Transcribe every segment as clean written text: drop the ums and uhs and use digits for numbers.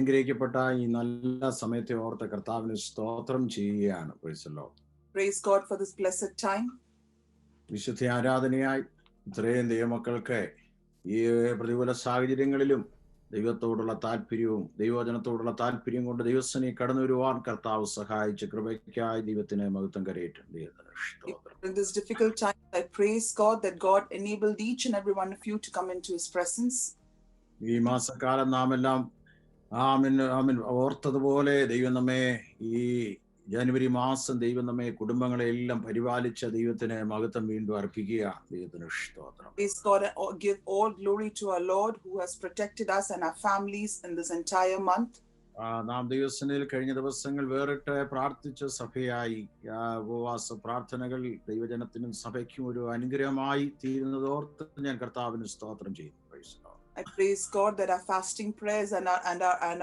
അനുഗ്രഹിക്കപ്പെട്ട ഈ നല്ല സമയത്തെ ഓർത്ത് കർത്താവിന് സ്തോത്രം ചെയ്യുകയാണ്. Praise the Lord. Praise God for this blessed time. വിശുദ്ധ ആരാധനയായി ഇത്രയും ദൈവമക്കൾക്ക് ഈ പ്രതികൂല സാഹചര്യങ്ങളിലും ദൈവത്തോടുള്ള താല്പര്യവും ദൈവവചനത്തോടുള്ള താല്പര്യം കൊണ്ട് ദൈവസേനയിൽ കടന്നു വരുവാൻ കർത്താവ് സഹായിച്ച കൃപയ്ക്കായി ദൈവത്തിന് മഹത്വം കരയേറ്റുണ്ട്. In this difficult time, I praise God that God enabled each and every one of you to come into His presence. ഈ മാസക്കാലം നാം എല്ലാം ഓർത്തതുപോലെ ദൈവം നമ്മെ ഈ ജനുവരി മാസം ദൈവം നമ്മെ കുടുംബങ്ങളെല്ലാം പരിപാലിച്ച ദൈവത്തിന് മഹത്വം വീണ്ടും അർപ്പിക്കുക. ദൈവത്തിന് സ്തോത്രം. Praise God and give all glory to our Lord who has protected us and our families in this entire month. നാം ദൈവസേനയിൽ കഴിഞ്ഞ ദിവസങ്ങൾ വേറിട്ട് പ്രാർത്ഥിച്ച സഭയായി ഉപവാസ പ്രാർത്ഥനകൾ ദൈവജനത്തിനും സഭയ്ക്കും ഒരു അനുഗ്രഹമായി തീരുന്നതോർത്ത് ഞാൻ കർത്താവിന് സ്തോത്രം ചെയ്യുന്നു. I praise God that our fasting prayers and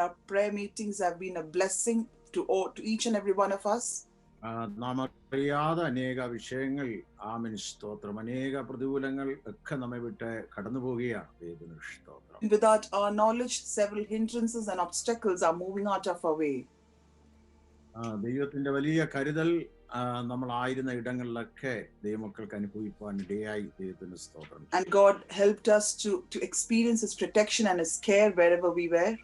our prayer meetings have been a blessing to each and every one of us. നാം അറിയാതെ അനേക വിഷയങ്ങൾ സ്തോത്രം അനേക പ്രതികൂലങ്ങൾ ഒക്കെ നമ്മെ വിട്ട് കടന്നു പോവുകയാണ്. ദൈവത്തിന് സ്തോത്രം. Without our knowledge, several hindrances and obstacles are moving out of our way. ദൈവത്തിന്റെ വലിയ കരുതൽ നമ്മളായിരുന്ന ഇടങ്ങളിലൊക്കെ ദൈവമക്കൾക്ക് അനുഭവിക്കുവാൻ ഇടയായി. ദൈവത്തിന് സ്തോത്രം. And God helped us to experience His protection and His care wherever we were.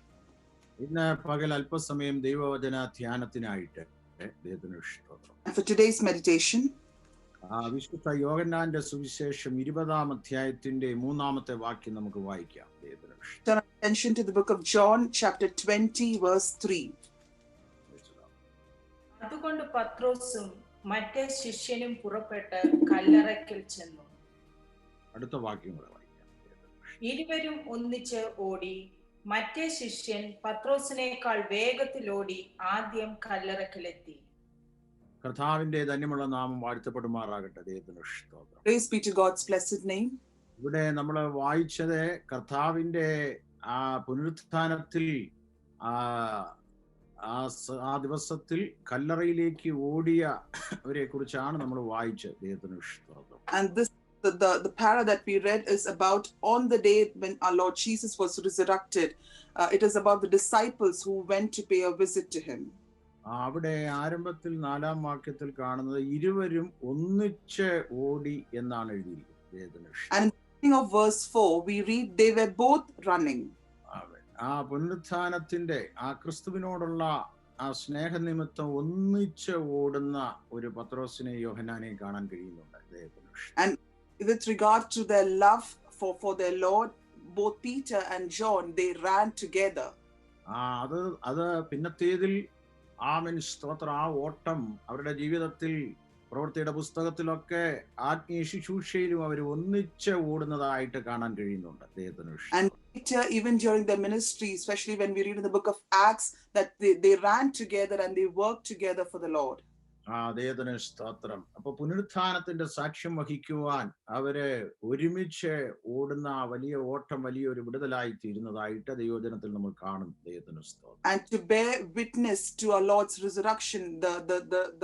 ഇന്ന് പകൽ അല്പസമയം ദൈവവചന ധ്യാനത്തിനായിട്ട് ദൈവത്തിന് സ്തോത്രം. And for today's meditation, വിശുദ്ധ യോഹന്നാന്റെ സുവിശേഷം 20-ാം അധ്യായത്തിന്റെ 3-ാമത്തെ വാക്യം നമുക്ക് വായിക്കാം. ദൈവത്തിന് turn attention to the book of John, chapter 20, verse 3. അതുകൊണ്ട് പത്രോസും മറ്റേ ശിഷ്യനും പുറപ്പെട്ട് കല്ലറയ്ക്കൽ ചെന്നു. അടുത്ത വാക്യം കൂടെ വായിക്കാം. ഇരുവരും ഒന്നിച്ച് ഓടി. മറ്റേ ശിഷ്യൻ പത്രോസിനേക്കാൾ വേഗത്തിൽ ഓടി ആദ്യം കല്ലറയ്ക്കലെത്തി. കർത്താവിന്റെ ധന്യമുള്ള നാമം വാഴ്ത്തപ്പെടുമാറാകട്ടെ. ദൈവത്തിന് സ്തോത്രം. Praise be to God's blessed name. ഇവിടെ നമ്മൾ വായിച്ചത് കർത്താവിന്റെ പുനരുത്ഥാനത്തിൽ ആ ദിവസത്തിൽ കല്ലറയിലേക്ക് ഓടിയവരെ കുറിച്ചാണ് നമ്മൾ വായിച്ചത്. ദൈവത്തിന് സ്തോത്രം. And this the para that we read is about on the day when our Lord Jesus was resurrected. It is about the disciples who went to pay a visit to Him. അവിടെ ആരംഭത്തിൽ 4-ാം വാക്യത്തിൽ കാണുന്നത് ഇരുവരും ഒന്നിച്ച് ഓടി എന്നാണ് എഴുതിയിരിക്കുന്നത്. And in the beginning of verse 4 we read they were both running. പുനരുത്ഥാനത്തിന്റെ ക്രിസ്തുവിനോടുള്ള സ്നേഹനിമിത്തം ഒന്നിച്ച് ഓടുന്ന ഒരു പത്രോസിനെ യോഹന്നാനെ കാണാൻ കഴിയുന്നുണ്ട്. And with regard to their love for their Lord, both Peter and John, they ran together. അത് പിന്നത്തേതിൽ സ്തോത്രം ആ ഓട്ടം അവരുടെ ജീവിതത്തിൽ പ്രവൃത്തിയുടെ പുസ്തകത്തിലൊക്കെ ആത്മീയ ശുശ്രൂഷയിലും അവർ ഒന്നിച്ച് ഓടുന്നതായിട്ട് കാണാൻ കഴിയുന്നുണ്ട്. And later, even during their ministry, especially when we read in the book of Acts, that they ran together and they worked together for the Lord. ദൈവത്തിന് സ്തോത്രം. അപ്പൊ പുനരുത്ഥാനത്തിന്റെ സാക്ഷ്യം വഹിക്കുവാൻ അവര് ഒരുമിച്ച് ഓടുന്ന വലിയ ഓട്ടം വലിയൊരു വിടുതലായി തീരുന്നതായിട്ട് ദൈവജനത്തിൽ നമ്മൾ കാണും. ദൈവത്തിന് സ്തോത്രം. And to bear witness to our Lord's resurrection,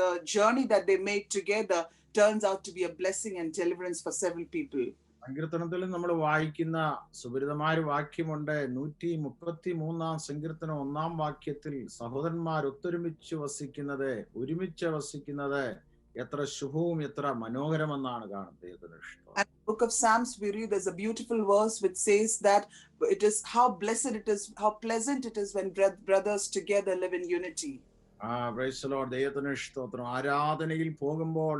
the journey that they made together turns out to be a blessing and deliverance for several people. സങ്കീർത്തനത്തിൽ നമ്മൾ വായിക്കുന്ന സുപരിതമായ വാക്യമുണ്ട്. 133-ാം സങ്കീർത്തനം 1-ാം വാക്യത്തിൽ സഹോദരന്മാർ ഒരുമിച്ച് വസിക്കുന്നത് എത്ര ശുഭവും എത്ര മനോഹരമെന്നാണ് കാണുന്നത്. And the book of Psalms we read there's a beautiful verse which says that it is how blessed it is, how pleasant it is when brothers together live in unity. Praise the Lord. ദൈവത്തിന് സ്തോത്രം. ആരാധനയിൽ പോകുമ്പോൾ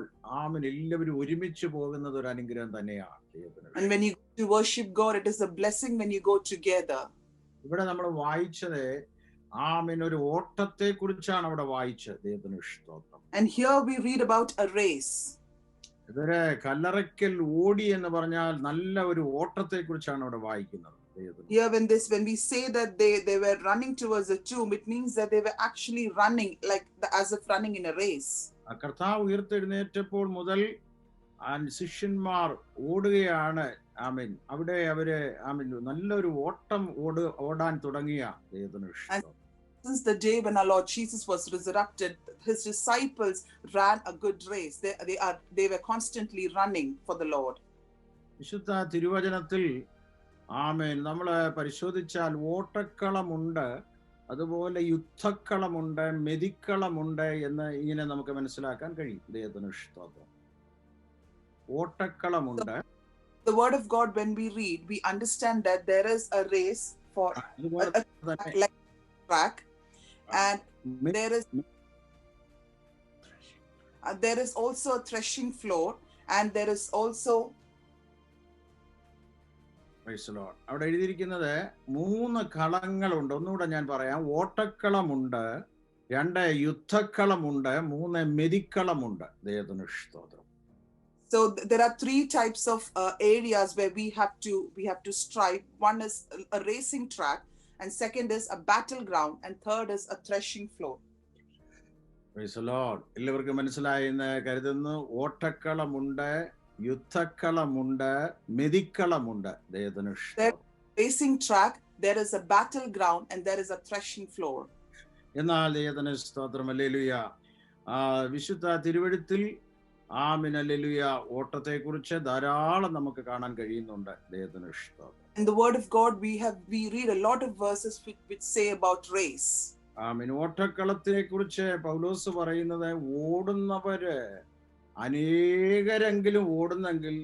എല്ലാവരും ഒരുമിച്ച് പോകുന്നത് ഒരു അനുഗ്രഹം തന്നെയാണ്. And when you go to worship God, it is a blessing when you go together. ഇവിടെ നമ്മൾ വായിച്ചത് ഒരു ഓട്ടത്തെ കുറിച്ചാണ് അവിടെ വായിച്ചത്. ദൈവത്തിന് സ്തോത്രം. And here we read about a race. ഇവരെ കല്ലറയ്ക്കൽ ഓടി എന്ന് പറഞ്ഞാൽ നല്ല ഒരു ഓട്ടത്തെ കുറിച്ചാണ് അവിടെ വായിക്കുന്നത്. Here when we say that they were running towards the tomb, it means that they were actually running like as if running in a race. കർത്താവ് ഉയർത്തെഴുന്നേറ്റപ്പോൾ മുതൽ ശിഷ്യന്മാർ ഓടുകയാണ്. അവിടെ അവര് നല്ലൊരു ഓട്ടം ഓടാൻ തുടങ്ങിയ. Since the day when our Lord Jesus was resurrected, His disciples ran a good race. They were constantly running for the Lord. വിശുദ്ധ തിരുവചനത്തിൽ നമ്മള് പരിശോധിച്ചാൽ ഓട്ടക്കളമുണ്ട്, അതുപോലെ യുദ്ധക്കളമുണ്ട്, മെതിക്കളമുണ്ട് എന്ന് ഇങ്ങനെ നമുക്ക് മനസ്സിലാക്കാൻ കഴിയും. ദൈവത്തിന് സ്തോത്രം. ഓട്ടക്കളമുണ്ട്. The word of God, when we read, we understand that there is a race for അതുപോലെ a തന്നെ like track, and there is also a threshing floor, and there is also Praise the Lord. അവിടെ എഴുതിയിരിക്കുന്നത് 3 കളങ്ങളുണ്ട്. ഒന്നുകൂടെ ഞാൻ പറയാം. ഓട്ടക്കളമുണ്ട്, 2 യുദ്ധക്കളമുണ്ട്, 3 മെതിക്കളമുണ്ട്. ദൈവത്തിന് സ്തോത്രം. So there are 3 types of areas where we have to strive. One is a racing track, and second is a battleground, and third is a threshing floor. Praise the Lord. എല്ലാവർക്കും മനസ്സിലായി എന്ന് കരുതുന്നു. ഓട്ടക്കളമുണ്ട്, യുദ്ധക്കളമുണ്ട്, മെതിക്കളമുണ്ട്. ദൈവത്തിന് സ്തോത്രം. Racing track, there is a battleground, and there is a threshing floor. എന്നാൽ ദൈവത്തിന് സ്തോത്രം. Hallelujah. വിശുദ്ധ തിരുവെഴുത്തിൽ ആമേൻ ഹല്ലേലൂയ ഓട്ടത്തെക്കുറിച്ച് ധാരാളം നമുക്ക് കാണാൻ കഴിയുന്നുണ്ട്. ദൈവത്തിന് സ്തോത്രം. In the word of God, we read a lot of verses which say about race. ആമേൻ. ഓട്ടക്കളത്തെ കുറിച്ച് പൗലോസ് പറയുന്നത് ഓടുന്നവര് അനേകരെങ്കിലും ഓടുന്നെങ്കിൽ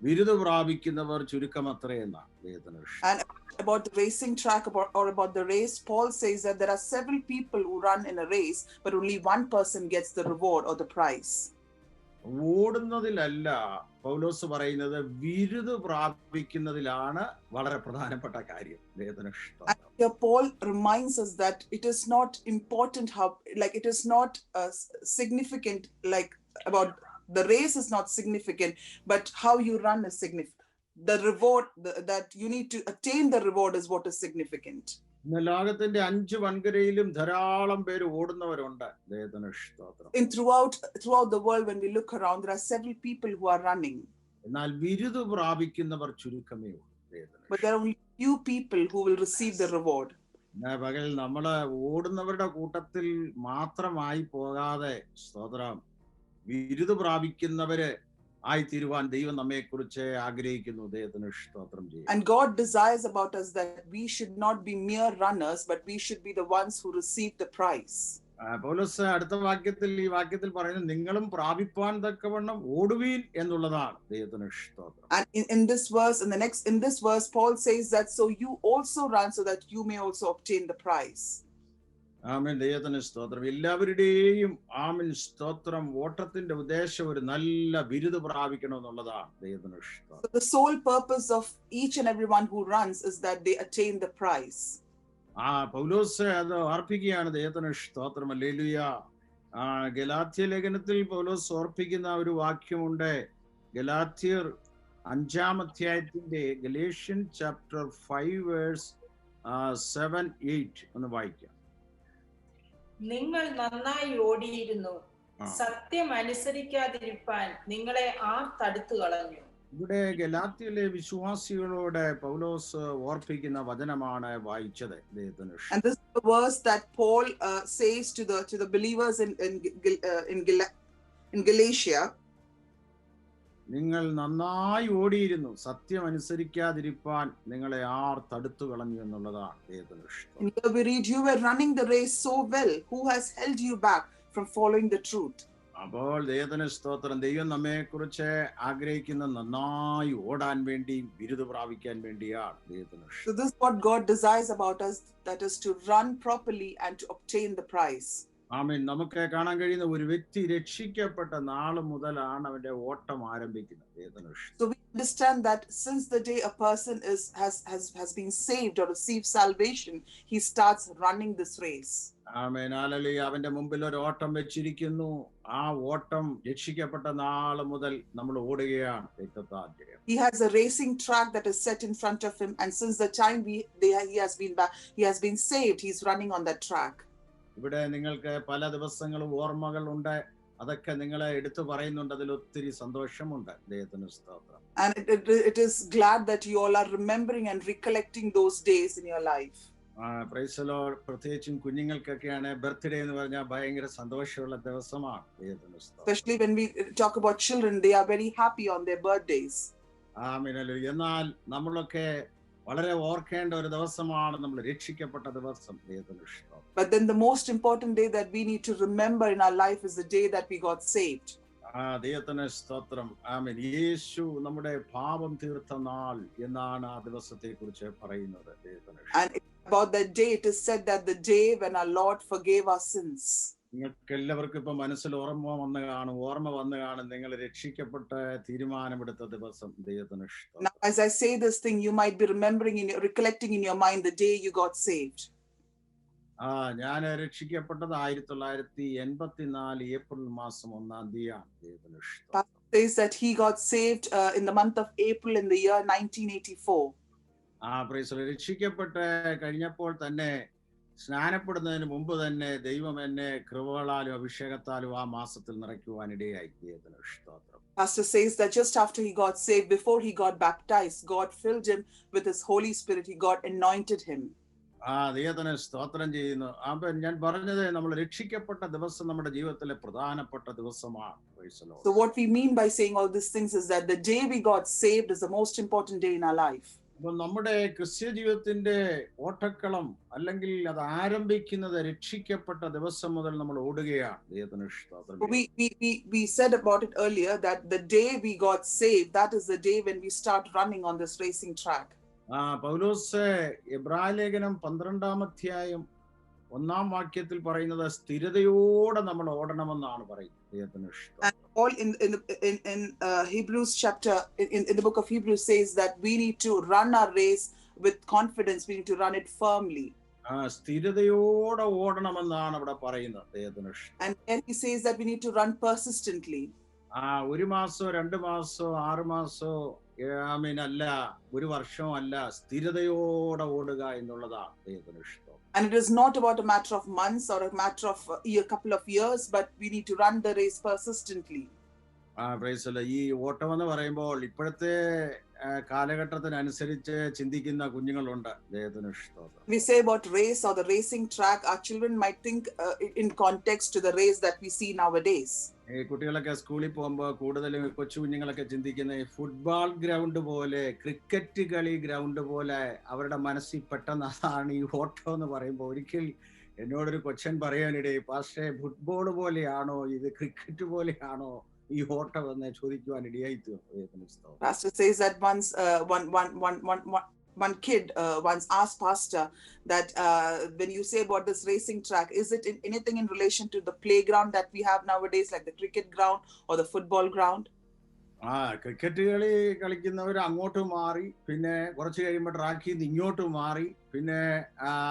ബിരുദ പ്രാപിക്കുന്നവർ ചുരുക്കമത്രേ എന്നാണ്. ദൈവത്തിന് And about the racing track or about the race, Paul says that there are several people who run in a race, but only one person gets the reward or the prize. ഓടുന്നതിലല്ല പൗലോസ് പറയുന്നത്, ബിരുദ പ്രാപിക്കുന്നതിലാണ് വളരെ പ്രധാനപ്പെട്ട കാര്യം. ദൈവത്തിന് സ്തോത്രം. Here Paul reminds us that it is not important how, like it is not significant, like about the race is not significant, but how you run is significant. The reward that you need to attain the reward is what is significant. ഇന്ന് ലോകത്തിന്റെ 5 വൻകരയിലും ധാരാളം പേര് ഓടുന്നവരുണ്ട്. ദൈവത്തിന് സ്തോത്രം. In throughout the world, when we look around, there are several people who are running, എന്നാൽ ബിരുദ പ്രാപിക്കുന്നവർ ചുരുക്കമേ ഉള്ളൂ. but there are only few people who will receive the reward. പകൽ നമ്മള് ഓടുന്നവരുടെ കൂട്ടത്തിൽ മാത്രമായി പോകാതെ സ്തോത്രം ബിരുദ പ്രാപിക്കുന്നവര് ആയി തീരുവാൻ ദൈവം നമ്മെ കുറിച്ച് ആഗ്രഹിക്കുന്നു. ദൈവത്തിന് സ്തോത്രം ചെയ്യും. And God desires about us that we should not be mere runners, but we should be the ones who receive the prize. പൗലോസ് അടുത്ത ഈ വാക്യത്തിൽ പറയുന്നത് നിങ്ങളും പ്രാപിപ്പാൻ തക്കവണ്ണം ഓടുവീൻ എന്നുള്ളതാണ്. ദൈവത്തിന് സ്തോത്രം. And in this verse, Paul says that so you also run so that you may also obtain the prize. ആമേൻ. ദൈവത്തിന് സ്തോത്രം. എല്ലാവരുടെയും ആമേൻ സ്തോത്രം ഓട്ടത്തിന്റെ ഉദ്ദേശം ഒരു നല്ല ബിരുദ പ്രാപിക്കണം എന്നുള്ളതാണ്. ദൈവത്തിന് സ്തോത്രം. So the sole purpose of each and everyone who runs is that they attain the prize. പൗലോസ് അത് ഓർപ്പിക്കുകയാണ്. ദൈവത്തിന് സ്തോത്രം. ഹല്ലേലൂയ. ഗലാത്യ ലേഖനത്തിൽ പൗലോസ് ഓർപ്പിക്കുന്ന ഒരു വാക്യമുണ്ട്. ഗലാത്യർ 5-ാം അധ്യായത്തിന്റെ ഗലേഷ്യൻ ചാപ്റ്റർ 5 വേഴ്സ് 7-8 ഒന്ന് വായിക്കാം. നിങ്ങൾ നന്നായി ഓടിയിരുന്നു, സത്യം അനുസരിക്കാതിരിപ്പാൻ നിങ്ങളെ ആർ തടുത്തു കളഞ്ഞു. ഇവിടെ ഗലാത്യയിലെ വിശ്വാസികളോട് പൗലോസ് ഓർപ്പിക്കുന്ന വചനമാണ് വായിച്ചത്. And this is the verse that Paul says to the believers in Galatia. നിങ്ങൾ നന്നായി ഓടിയിരുന്നു, സത്യം അനുസരിക്കാതിരിപ്പാൻ നിങ്ങളെ ആർ തടുത്തു കളഞ്ഞു എന്നുള്ളതാണ്. Here we read, you were running the race so well, who has held you back from following the truth? അപ്പോൾ ദൈവത്തിന് സ്തോത്രം. ദൈവം നമ്മെ കുറിച്ച് ആഗ്രഹിക്കുന്ന നന്നായി ഓടാൻ വേണ്ടി ബിരുദ പ്രാപിക്കാൻ വേണ്ടിയാണ്. ദൈവത്തിന് So this is what God desires about us, that is to run properly and to obtain the prize. ആമേൻ. നമുക്ക് കാണാൻ കഴിയുന്ന ഒരു വ്യക്തി രക്ഷിക്കപ്പെട്ട നാള് മുതലാണ് അവന്റെ ഓട്ടം ആരംഭിക്കുന്നത്. ദൈവത്തിന് So we understand that since the day a person has been saved or received salvation, he starts running this race. Amen. Hallelujah. അവന്റെ മുമ്പിൽ ഒരു ഓട്ടം വെച്ചിരിക്കുന്നു. ആ ഓട്ടം രക്ഷിക്കപ്പെട്ട നാള് മുതൽ നമ്മൾ ഓടുകയാണ്. He has a racing track that is set in front of him, and since the time he has been saved, he's running on that track. ഇവിടെ നിങ്ങൾക്ക് പല ദിവസങ്ങളും ഓർമ്മകൾ ഉണ്ട്. അതൊക്കെ നിങ്ങളെ എടുത്തു പറയുന്നുണ്ട്. അതിൽ ഒത്തിരി സന്തോഷമുണ്ട്. ദൈവത്തിന് സ്തോത്രം. And it is glad that you all are remembering and recollecting those days in your life. Praise the Lord. പ്രത്യേകിച്ചും കുഞ്ഞുങ്ങൾക്കൊക്കെയാണ് ബർത്ത്ഡേ എന്ന് പറഞ്ഞാൽ ഭയങ്കര സന്തോഷമുള്ള ദിവസമാണ്. ദൈവത്തിന് സ്തോത്രം. Especially when we talk about children, they are very happy on their birthdays. ആമേൻ. എന്നാൽ നമ്മളൊക്കെ വളരെ ഓർക്കേണ്ട ഒരു ദിവസമാണ് നമ്മൾ രക്ഷിക്കപ്പെട്ട ദിവസം. ദൈവത്തിന് ഇഷ്ടം. But then the most important day that we need to remember in our life is the day that we got saved. ദൈവത്തിന് സ്തോത്രം. ആമേൻ. യേശു നമ്മുടെ പാപം തീർത്ത നാൾ എന്നാണ് ആ ദിവസത്തെ കുറിച്ച് പറയുന്നത്. And about that day it is said that the day when our Lord forgave our sins. നിങ്ങൾക്ക് എല്ലാവർക്കും ഇപ്പൊ മനസ്സിൽ ഓർമ്മ വന്നു കാണും നിങ്ങൾ രക്ഷിക്കപ്പെട്ട തീരുമാനമെടുത്ത ദിവസം. ദൈവത്തിന് ഇഷ്ടം. Now as I say this thing, you might be recollecting in your mind the day you got saved. ഞാൻ രക്ഷിക്കപ്പെട്ടത് 1984 ഏപ്രിൽ മാസം 1-ാം തീയതിയാണ്. ദൈവത്തിന് ഇഷ്ടം. Pastor says that he got saved in the month of April in the year 1984. രക്ഷിക്കപ്പെട്ട് കഴിഞ്ഞപ്പോൾ തന്നെ സ്നാനപ്പെടുന്നതിന് മുമ്പ് തന്നെ ദൈവം എന്നെ കൃപകളാലും അഭിഷേകത്താലും ആ മാസത്തിൽ നിറയ്ക്കുവാനിടയായി. ദൈവത്തിന് സ്തോത്രം. Pastor says that just after he got saved, before he got baptized, God filled him with his Holy Spirit. He got anointed him. ദൈവത്തിന് സ്തോത്രം ചെയ്യുന്നു. അപ്പൊ ഞാൻ പറഞ്ഞത് നമ്മൾ രക്ഷിക്കപ്പെട്ട ദിവസം നമ്മുടെ ജീവിതത്തിലെ പ്രധാനപ്പെട്ട ദിവസമാണ്. So what we mean by saying all these things is that the day we got saved is the most important day in our life. അപ്പൊ നമ്മുടെ ക്രിസ്ത്യ ജീവിതത്തിന്റെ ഓട്ടക്കളം അല്ലെങ്കിൽ അത് ആരംഭിക്കുന്നത് രക്ഷിക്കപ്പെട്ട ദിവസം മുതൽ നമ്മൾ ഓടുകയാണ്. ദൈവത്തിന് സ്തോത്രം. We said about it earlier that the day we got saved, that is the day when we start running on this racing track. പൗലോസ് എബ്രായ ലേഖനം 12-ാം അധ്യായം 1-ാം വാക്യത്തിൽ പറയുന്നത് സ്ഥിരതയോടെ നമ്മൾ ഓടണമെന്നാണ് പറയുന്നത്. ദൈവത്തിന് ഇഷ്ടം. And all in Hebrews chapter in the book of Hebrews says that we need to run our race with confidence. We need to run it firmly. സ്ഥിരതയോടെ ഓടണമെന്നാണ് അവിടെ പറയുന്നത്. ദൈവത്തിന് ഇഷ്ടം. And then he says that we need to run persistently. 1 മാസോ 2 മാസോ 6 മാസോ അല്ല, 1 വർഷമോ അല്ല, സ്ഥിരതയോടെ ഓടുക എന്നുള്ളതാണ് ദൈവത്തിന് ഇഷ്ടം. And it is not about a matter of months or a matter of a couple of years, but we need to run the race persistently. ഈ ഓട്ടം എന്ന് പറയുമ്പോൾ ഇപ്പോഴത്തെ കാലഘട്ടത്തിനനുസരിച്ച് ചിന്തിക്കുന്ന കുഞ്ഞുങ്ങളുണ്ട്. ദൈവത്തിന് ഇഷ്ടം. We say about race or the racing track, our children might think in context to the race that we see nowadays. കുട്ടികളൊക്കെ സ്കൂളിൽ പോകുമ്പോൾ കൂടുതലും കൊച്ചു കുഞ്ഞുങ്ങളൊക്കെ ചിന്തിക്കുന്ന ഫുട്ബോൾ ഗ്രൗണ്ട് പോലെ, ക്രിക്കറ്റ് കളി ഗ്രൗണ്ട് പോലെ അവരുടെ മനസ്സിൽ പെട്ടെന്ന് അതാണ് ഈ ഓട്ടം എന്ന് പറയുമ്പോൾ. ഒരിക്കൽ എന്നോടൊരു കൊച്ചൻ പറയാനിടയിൽ, പക്ഷേ ഫുട്ബോൾ പോലെയാണോ ഇത്, ക്രിക്കറ്റ് പോലെയാണോ ഈ ഓട്ടം എന്ന് ചോദിക്കുവാൻ ഇടയായി തീർന്നു. Pastor says that once one kid once asked Pastor that when you say about this racing track, is it anything in relation to the playground that we have nowadays, like the cricket ground or the football ground? Cricket കളി കളിക്കുന്നവർ അങ്ങോട്ട് മാറി, പിന്നെ കുറച്ച് കഴിയുമ്പോൾ ട്രാക്കിൽ നിന്ന് ഇങ്ങോട്ട് മാറി, പിന്നെ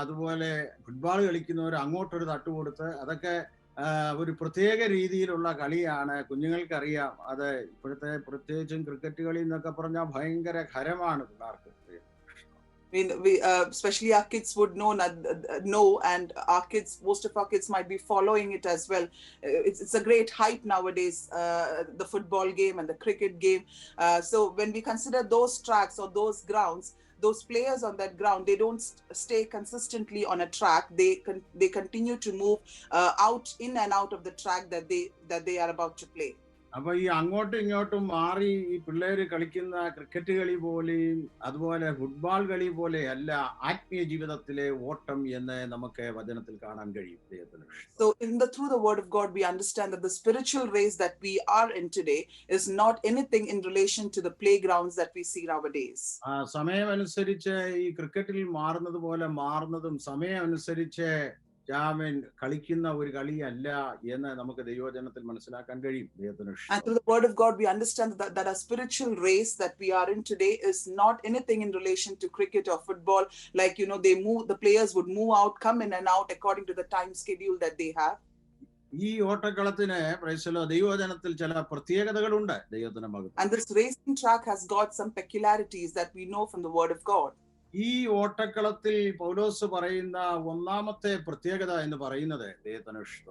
അതുപോലെ ഫുട്ബോൾ കളിക്കുന്നവർ അങ്ങോട്ടൊരു തട്ട് കൊടുത്ത്, അതൊക്കെ ഒരു പ്രത്യേക രീതിയിലുള്ള കളിയാണ്. കുഞ്ഞുങ്ങൾക്കറിയാം അത്. ഇപ്പോഴത്തെ പ്രത്യേകിച്ചും ക്രിക്കറ്റ് കളി എന്നൊക്കെ പറഞ്ഞാൽ ഭയങ്കര ഹരമാണ് പിള്ളേർക്ക്. Especially our kids would know, and our kids, most of our kids might be following it as well. It's a great hype nowadays, the football game and the cricket game. So when we consider those tracks or those grounds, those players on that ground, they don't stay consistently on a track. They continue to move out, in and out of the track that they are about to play. അപ്പൊ ഈ അങ്ങോട്ടും ഇങ്ങോട്ടും മാറി ഈ പിള്ളേര് കളിക്കുന്ന cricket കളി പോലെയും അതുപോലെ ഫുട്ബോൾ കളി പോലെ അല്ല ആത്മീയ ജീവിതത്തിലെ ഓട്ടം എന്ന് നമുക്ക് വചനത്തിൽ കാണാൻ കഴിയും. So through the word of God we understand that the spiritual race that we are in today is not anything in relation to the playgrounds that we see nowadays. സമയം അനുസരിച്ച് ഈ ക്രിക്കറ്റിൽ മാറുന്നത് പോലെ മാറുന്നതും സമയം അനുസരിച്ച് കളിക്കുന്ന ഒരു കളിയല്ല എന്ന് നമുക്ക് ദൈവവചനത്തിൽ മനസ്സിലാക്കാൻ കഴിയും. And through the word of God we understand that our spiritual race that we are in today is not anything in relation to cricket or football, like the players would move out, come in and out according to the time schedule that they have. ഈ ഓട്ടക്കളത്തിന് ദൈവവചനത്തിൽ ചില പ്രത്യേകതകളുണ്ട്. ദൈവത്തിന്റെ മഹത്വം. And this racing track has got some peculiarities that we know from the word of God. ഈ ഓട്ടക്കളത്തിൽ പൗലോസ് പറയുന്ന ഒന്നാമത്തെ പ്രത്യേകത എന്ന് പറയുന്നത്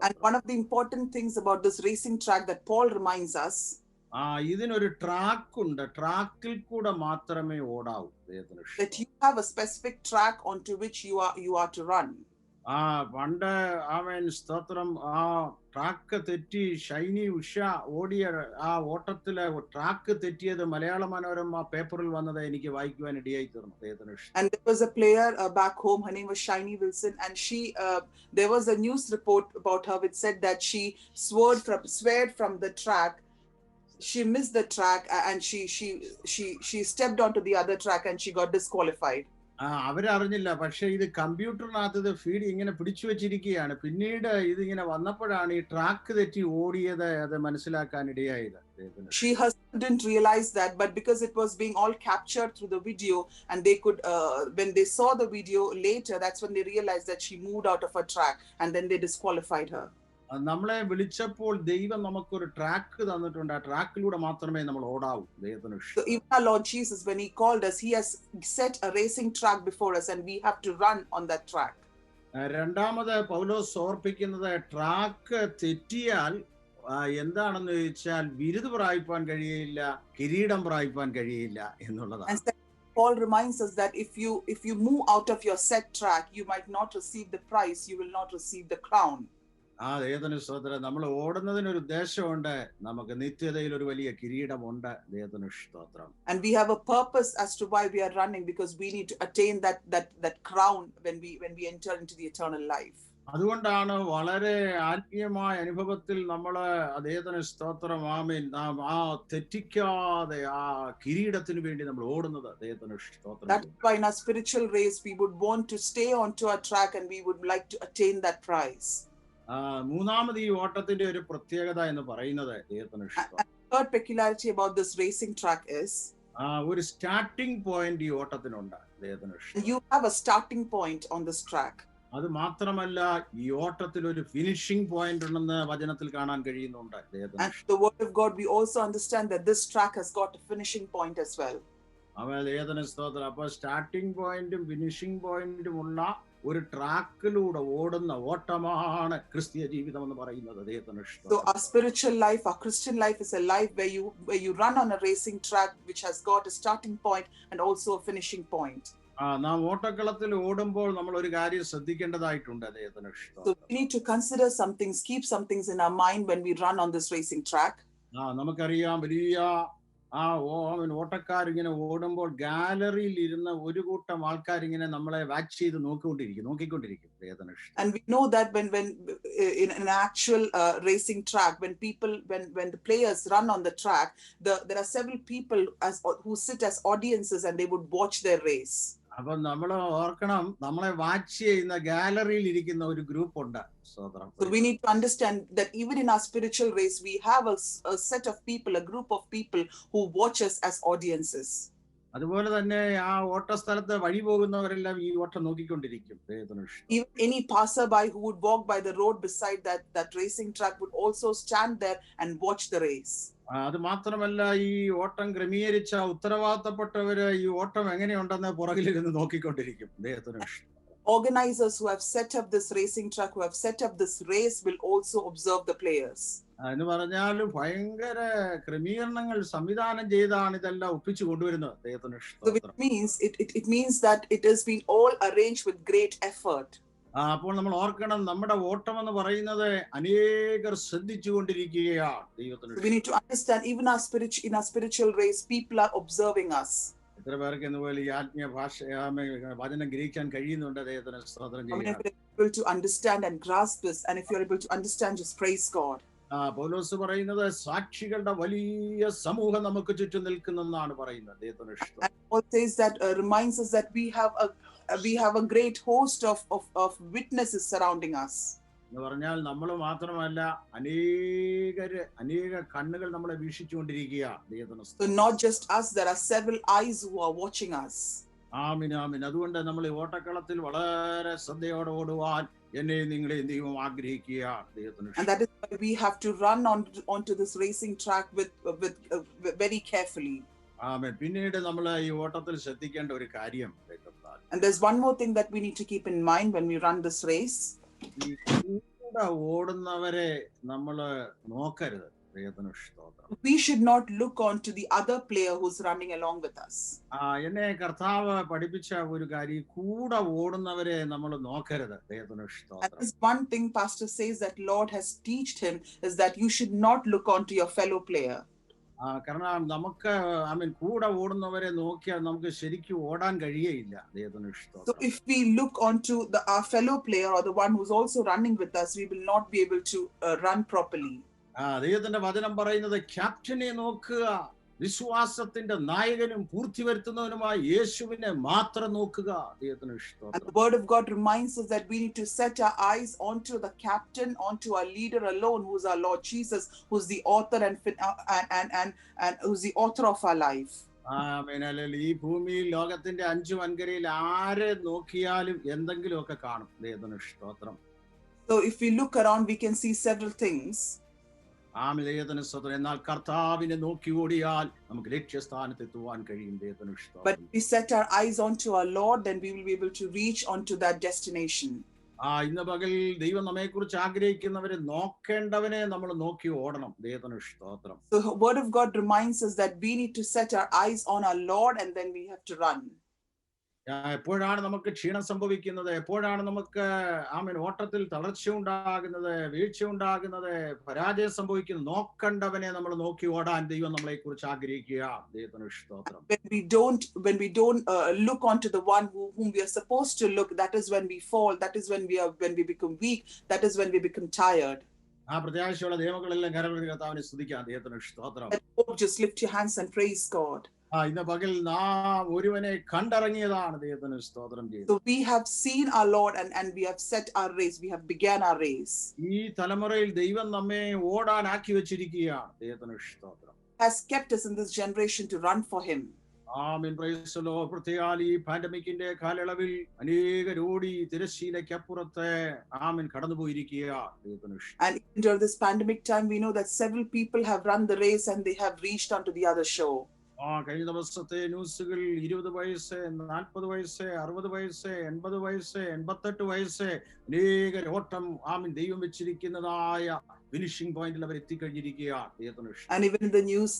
And one of the important things about this racing track that Paul reminds us, ഇതിനൊരു ട്രാക്ക് ഉണ്ട്. ട്രാക്കിൽ കൂടെ മാത്രമേ ഓടാവൂ. that you have a specific track onto which you are to run. പണ്ട് സ്തോത്രം ട്രാക്ക് തെറ്റി ഷൈനി ഉഷ ഓടിയ ഓട്ടത്തിലെ ട്രാക്ക് തെറ്റിയത് മലയാള മനോരമ പേപ്പറിൽ വന്നത് എനിക്ക് വായിക്കുവാൻ ഇടയായി തീർന്നു. അദ്ദേഹത്തിന് And there was a player back home, her name was Shiny Wilson, and she there was a news report about her which said that she swerved from the track. She missed the track and she stepped onto the other track and she got disqualified. അവരറിഞ്ഞില്ല. പക്ഷെ ഇത് കമ്പ്യൂട്ടറിനകത്ത് ഇത് feed ഇങ്ങനെ പിടിച്ചു വെച്ചിരിക്കുകയാണ്. പിന്നീട് ഇതിങ്ങനെ വന്നപ്പോഴാണ് ഈ ട്രാക്ക് തെറ്റി ഓടിയത് അത് മനസ്സിലാക്കാൻ ഇടയായത്. She herself didn't realize that, but because it was being all captured through the video, and they could when they saw the video later, that's when they realized that she moved out of her track, and then they disqualified her. നമ്മളെ വിളിച്ചപ്പോൾ ദൈവം നമുക്കൊരു track തന്നിട്ടുണ്ട്. ആ ട്രാക്കിലൂടെ മാത്രമേ നമ്മൾ ഓടാവൂ. ദൈവത്തിന് So even our Lord Jesus, when he called us, he has set a racing track before us and we have to run on that track. രണ്ടാമത് പൗലോസ് ഓർപ്പിക്കുന്നത് ട്രാക്ക് തെറ്റിയാൽ എന്താണെന്ന് ചോദിച്ചാൽ ബിരുദം പ്രാപിപ്പാൻ കഴിയില്ല, കിരീടം പ്രാപിപ്പാൻ കഴിയില്ല എന്നുള്ളതാണ്. And Paul reminds us that if you move out of your set track, you might not receive the prize, you will not receive the crown. ദൈവത്തിന് സ്തോത്രം. നമ്മൾ ഓടുന്നതിനൊരു ഉദ്ദേശമുണ്ട്, നമുക്ക് നിത്യതയിൽ ഒരു വലിയ കിരീടമുണ്ട്. ദൈവത്തിന് സ്തോത്രം. And we have a purpose as to why we are running, because we need to attain that crown when we enter into the eternal life. അതുകൊണ്ടാണ് വളരെ ആത്മീയമായ അനുഭവത്തിൽ നമ്മൾ ദൈവത്തിന് സ്തോത്രം ആമേൻ തെറ്റിക്കാതെ കിരീടത്തിന് വേണ്ടി നമ്മൾ ഓടുന്നത്. ദൈവത്തിന് സ്തോത്രം. That's why in our spiritual race we would want to stay onto our track and we would like to attain that prize. മൂന്നാമത് ഈ ഓട്ടത്തിന്റെ ഒരു പ്രത്യേകത എന്ന് പറയുന്നത് ദൈവത്തിന് third peculiarity about this racing track is ഒരു സ്റ്റാർട്ടിംഗ് പോയിന്റ് ഈ ഓട്ടത്തിനുണ്ട്. ദൈവത്തിന് you have a starting point on this track. അത് മാത്രമല്ല ഈ ഓട്ടത്തിൽ ഒരു ഫിനിഷിംഗ് പോയിന്റ് ഉണ്ടെന്ന് വചനത്തിൽ കാണാൻ കഴിയുന്നുണ്ട്. And the word of God, we also understand that this track has got a finishing point as well. ദൈവത്തിന് സ്തോത്രം. അപ്പൊ സ്റ്റാർട്ടിംഗ് പോയിന്റും ഫിനിഷിംഗ് പോയിന്റും ഉള്ള ഒരു ട്രാക്കിലൂടെ ഓടുന്ന ഓട്ടമാണ് ക്രിസ്തീയ ജീവിതം എന്ന് പറയുന്നത്. So our spiritual life, our Christian life is a life where you run on a racing track which has got a starting point and also a finishing point. നാം ഓട്ടക്കളത്തിൽ ഓടുമ്പോൾ നമ്മൾ ഒരു കാര്യം ശ്രദ്ധിക്കേണ്ടതായിട്ടുണ്ട്. So we need to consider some things, keep some things in our mind when we run on this racing track. നമുക്കറിയാം വലിയ ഓട്ടക്കാരിങ്ങനെ ഓടുമ്പോൾ ഗാലറിയിൽ ഇരുന്ന ഒരു കൂട്ടം ആൾക്കാരിങ്ങനെ നമ്മളെ വാച്ച് ചെയ്ത് നോക്കിക്കൊണ്ടിരിക്കും. And we know that when in an actual racing track, when the players run on the track, there are several people who sit as audiences and they would watch their race. അപ്പൊ നമ്മൾ ഓർക്കണം, നമ്മളെ watch ചെയ്യുന്ന ഗാലറിയിൽ ഇരിക്കുന്ന ഒരു group ഉണ്ട്. So we need to understand that even in our spiritual race, we have a set of people, a group of people who watch us as audiences. അതുപോലെ തന്നെ ആ ഓട്ടസ്ഥലത്ത് വഴി പോകുന്നവരെല്ലാം ഈ ഓട്ടം നോക്കിക്കൊണ്ടിരിക്കും. Even any passerby who would walk by the road beside that racing track would also stand there and watch the race. അത് മാത്രമല്ല ഈ ഓട്ടം ക്രമീകരിച്ച ഉത്തരവാദിത്തപ്പെട്ടവര് ഈ ഓട്ടം എങ്ങനെയുണ്ടെന്ന് പുറകിലിരുന്ന് നോക്കിക്കൊണ്ടിരിക്കും. Organizers who have set up this racing track, who have set up this race, will also observe the players. എന്ന് പറഞ്ഞാൽ ഭയങ്കര ക്രമീകരണങ്ങൾ സംവിധാനം ചെയ്താണ് ഇതെല്ലാം ഒപ്പിച്ചു കൊണ്ടുവരുന്നത്. It means that it has been all arranged with great effort. അപ്പോൾ നമ്മൾ ഓർക്കണം, നമ്മുടെ ഓട്ടം എന്ന് പറയുന്നത് അനേകർ ശ്രദ്ധിച്ചുകൊണ്ടിരിക്കുകയാണ്. We need to understand even in our spiritual race, people are observing us. എത്ര പേർക്ക് ഇതുപോലെ ഈ ആത്മീയ ഭാഷ വചനം ഗ്രഹിക്കാൻ കഴിയുന്നുണ്ട്? ദൈവത്തിന് സ്തോത്രം ചെയ്യാം. Able to understand and grasp this, and if you are able to understand, just praise God. പൗലോസ് പറയുന്നത് സാക്ഷികളുടെ വലിയ സമൂഹം നമുക്ക് ചുറ്റും നിൽക്കുന്നെന്നാണ് പറയുന്നത്. ദൈവത്തിന് ഇഷ്ടം. Paul says that reminds us that we have a great host of witnesses surrounding us. എന്ന് പറഞ്ഞാൽ നമ്മൾ മാത്രമല്ല, അനേക കണ്ണുകൾ നമ്മളെ വീക്ഷിച്ചുകൊണ്ടിരിക്കുകയാണ്. So not just us, there are several eyes who are watching us. ആമീൻ. അതുകൊണ്ട് നമ്മൾ ഈ ഓട്ടക്കളത്തിൽ വളരെ ശ്രദ്ധയോടെ ഓടുവാൻ എന്നെ നിങ്ങളെ ദൈവം ആഗ്രഹിക്കുകയാണ്. And that is why we have to run onto this racing track with very carefully. ആമേൻ. പിന്നീട് നമ്മൾ ഈ ഓട്ടത്തിൽ ശ്രദ്ധിക്കേണ്ട ഒരു കാര്യം, and there's one more thing that we need to keep in mind when we run this race. ഓടുന്നവരെ നമ്മൾ നോക്കരുത്. ദൈവത്തിന് സ്തോത്രം. We should not look on to the other player who's running along with us. എന്നെ കർത്താവ് പഠിപ്പിച്ച ഒരു കാര്യം, കൂടെ ഓടുന്നവരെ നമ്മൾ നോക്കരുത്. ദൈവത്തിന് And സ്തോത്രം. this one thing Pastor says that Lord has taught him is that you should not look on to your fellow player. കാരണം നമുക്ക് കൂടെ ഓടുന്നവരെ നോക്കിയാൽ നമുക്ക് ശരിക്കും ഓടാൻ കഴിയയില്ല. ദൈവത്തിന് So സ്തോത്രം. if we look onto our fellow player or the one who's also running with us, we will not be able to run properly. ദൈവത്തിന്റെ വചനം പറയുന്നത് ക്യാപ്റ്റനെ നോക്കുക, വിശ്വാസത്തിന്റെ നായകനും പൂർത്തി വരുത്തുന്നവനുമായ യേശുവിനെ മാത്രം നോക്കുക. ദൈവത്തിന് And സ്തോത്രം. the word of God reminds us that we need to set our eyes onto the captain, onto our leader alone, who's our Lord Jesus, who's the author and who's the author of our life. ഈ ഭൂമിയിൽ ലോകത്തിന്റെ 5 വൻകരയിൽ ആരെ നോക്കിയാലും എന്തെങ്കിലുമൊക്കെ കാണും. ദൈവത്തിന് സ്തോത്രം. So if we look around, we can see several things. ദൈവത്തിന് സ്തോത്രം. എന്നാൽ കർത്താവിനെ നോക്കി ഓടിയാൽ നമുക്ക് ലക്ഷ്യസ്ഥാനത്ത് എത്തുവാൻ കഴിയും. ദൈവത്തിന് But സ്തോത്രം. if we set our eyes onto our Lord, then we will be able to reach onto that destination. ഇന്ന് പകൽ ദൈവം നമ്മെ കുറിച്ച് ആഗ്രഹിക്കുന്നവരെ നോക്കേണ്ടവനെ നമ്മൾ നോക്കി ഓടണം. ദൈവത്തിന് സ്തോത്രം. So the word of God reminds us that we need to set our eyes on our Lord and then we have to run. എപ്പോഴാണ് നമുക്ക് ക്ഷീണം സംഭവിക്കുന്നത്, എപ്പോഴാണ് നമുക്ക് ഓട്ടത്തിൽ തളർച്ച ഉണ്ടാകുന്നത്, വീഴ്ച ഉണ്ടാകുന്നത്, പരാജയം സംഭവിക്കുന്നത്, നോക്കണ്ടവനെ നമ്മൾ നോക്കി ഓടാൻ ദൈവം നമ്മളെ കുറിച്ച് ആഗ്രഹിക്കുക. ദൈവത്തിന് സ്തോത്രം. When we don't look onto the one whom we are supposed to look, that is when we fall, that is when we become weak, that is when we become tired. പ്രത്യാശയുള്ള ദൈവങ്ങളെല്ലാം കരങ്ങളിൽ കർത്താവിനെ സ്തുതിക്കാം. ദൈവത്തിന് സ്തോത്രം. Just lift your hands and praise God. ഇന്ന് പകൽ നാം ഒരുവനെ കണ്ടിറങ്ങിയതാണ്. ദൈവത്തിന് സ്തോത്രം ചെയ്തു. So we have seen our Lord and we have set our race, we have began our race. ഈ തലമുറയിൽ ദൈവം നമ്മെ ഓടാനാക്കി വെച്ചിരിക്കുകയാണ്. ദൈവത്തിന് സ്തോത്രം. Has kept us in this generation to run for him. പ്രത്യേക ഈ പാൻഡമിക്കിന്റെ കാലയളവിൽ അനേകരോടി തിരശ്ശീലയ്ക്കപ്പുറത്തെ കടന്നുപോയിരിക്കുക. And during this pandemic time, we know that several people have run the race and they have reached onto the other shore. കഴിഞ്ഞ ദിവസത്തെ ന്യൂസുകൾ 20 വയസ്സ്, 40 വയസ്സ്, 60 വയസ്സ്, 80 വയസ്സ്, 88 വയസ്സ് അനേക ഓട്ടം ദൈവം വെച്ചിരിക്കുന്നതായ ഫിനിഷിംഗ് പോയിന്റിൽ അവർ എത്തിക്കഴിഞ്ഞിരിക്കുകയാണ്. And even in the news,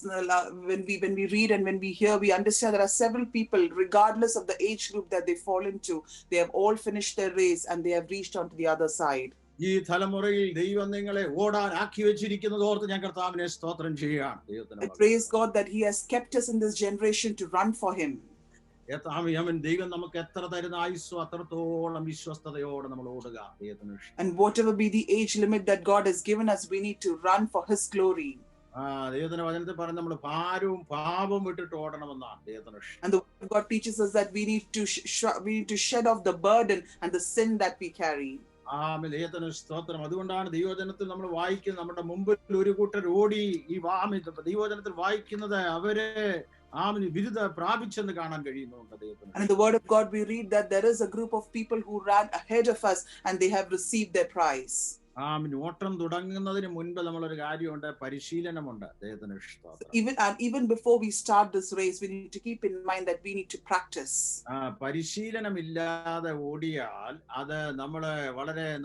when we read and when we hear, we understand there are several people, regardless of the age group that they fall into, they have all finished their race and they have reached onto the other side. ഈ തലമുറയിൽ ദൈവം നിങ്ങളെ ഓടാൻ ആക്കി വെച്ചിരിക്കുന്നത് ഓർത്ത് ഞാൻ കർത്താവിനെ സ്തോത്രം ചെയ്യുകയാണ്. I praise God that he has kept us in this generation to run for him. ദൈവം നമുക്ക് എത്ര തരുന്ന ആയുസ്സോ അത്രത്തോളം വിശ്വസ്തയോടെ നമ്മൾ ഓടുക. And whatever be the age limit that God has given us, we need to run for his glory. ദൈവത്തിന്റെ വചനത്തിൽ പറഞ്ഞ നമ്മൾ ഭാരവും പാപവും വിട്ടിട്ട് ഓടണമെന്നാണ്. ദൈവത്തിന് And the word of God teaches us that we need to shed off the burden and the sin that we carry. ദൈവത്തിന് സ്തോത്രം. അതുകൊണ്ടാണ് ദൈവവചനത്തിൽ നമ്മൾ വായിക്കുന്നത്, നമ്മുടെ മുമ്പിൽ ഒരു കൂട്ടർ ഓടി ഈ ദൈവവചനത്തിൽ വായിക്കുന്നത് അവരെ ബിരുദ പ്രാപിച്ചെന്ന് കാണാൻ കഴിയുന്നുണ്ട്. And in the word of God we read that there is a group of people who ran ahead of us and they have received their prize. ഓട്ടം തുടങ്ങുന്നതിന് മുൻപ് നമ്മളൊരു കാര്യമുണ്ട്, പരിശീലനമുണ്ട്. ദൈവത്തിന് സ്തോത്രം. Even before we start this race, we need to keep in mind that we need to practice. പരിശീലനമില്ലാതെ ഓടിയാൽ അത്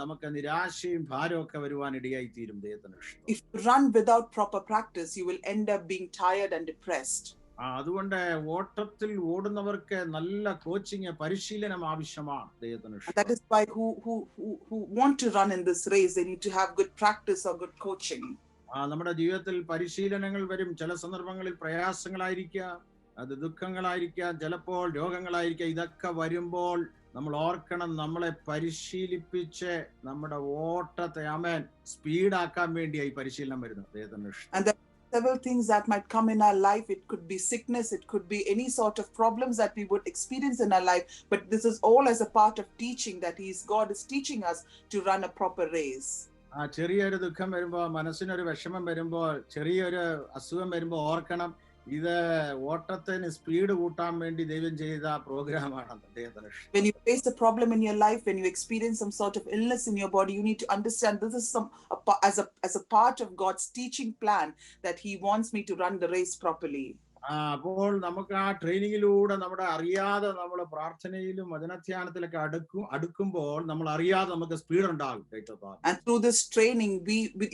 നമുക്ക് നിരാശയും ഭാരവും ഒക്കെ വരുവാൻ ഇടയായി തീരും. ദൈവത്തിന് സ്തോത്രം. If you run without proper practice, you will end up being tired and depressed. അതുകൊണ്ട് ഓട്ടത്തിൽ ഓടുന്നവർക്ക് നല്ല കോച്ചിങ്, പരിശീലനം ആവശ്യമാണ്. ദൈവത്തിന് സ്തോത്രം. That is why who want to run in this race, they need to have good practice or good coaching. നമ്മുടെ ജീവിതത്തിൽ പരിശീലനങ്ങൾ വരും. ചില സന്ദർഭങ്ങളിൽ പ്രയാസങ്ങളായിരിക്കാം, അത് ദുഃഖങ്ങളായിരിക്കാം, ചിലപ്പോൾ രോഗങ്ങളായിരിക്കാം. ഇതൊക്കെ വരുമ്പോൾ നമ്മൾ ഓർക്കണം, നമ്മളെ പരിശീലിപ്പിച്ച് നമ്മുടെ ഓട്ടത്തെ സ്പീഡാക്കാൻ വേണ്ടിയായി പരിശീലനം വരുന്നത്. ദൈവത്തിന് സ്തോത്രം. Several things that might come in our life. It could be sickness, it could be any sort of problems that we would experience in our life, but this is all as a part of teaching that God is teaching us to run a proper race. ചെറിയൊരു ദുഃഖം വരുമ്പോൾ, മനസ്സിനൊരു വിഷമം വരുമ്പോൾ, ചെറിയൊരു അസുഖം വരുമ്പോൾ ഓർക്കണം, ഇത് ഓട്ടത്തിന് സ്പീഡ് കൂട്ടാൻ വേണ്ടി ദൈവം ചെയ്ത പ്രോഗ്രാമാണ്. When you face a problem in your life, when you experience some sort of illness in your body, you need to understand this is as a part of God's teaching plan that he wants me to run the race properly. അപ്പോൾ നമുക്ക് ആ ട്രെയിനിങ്ങിലൂടെ നമ്മുടെ അറിയാതെ നമ്മൾ പ്രാർത്ഥനയിലും വചനധ്യാനത്തിലൊക്കെ അടുക്കുമ്പോൾ നമ്മൾ അറിയാതെ നമുക്ക് സ്പീഡ് ഉണ്ടാകും. And through this training,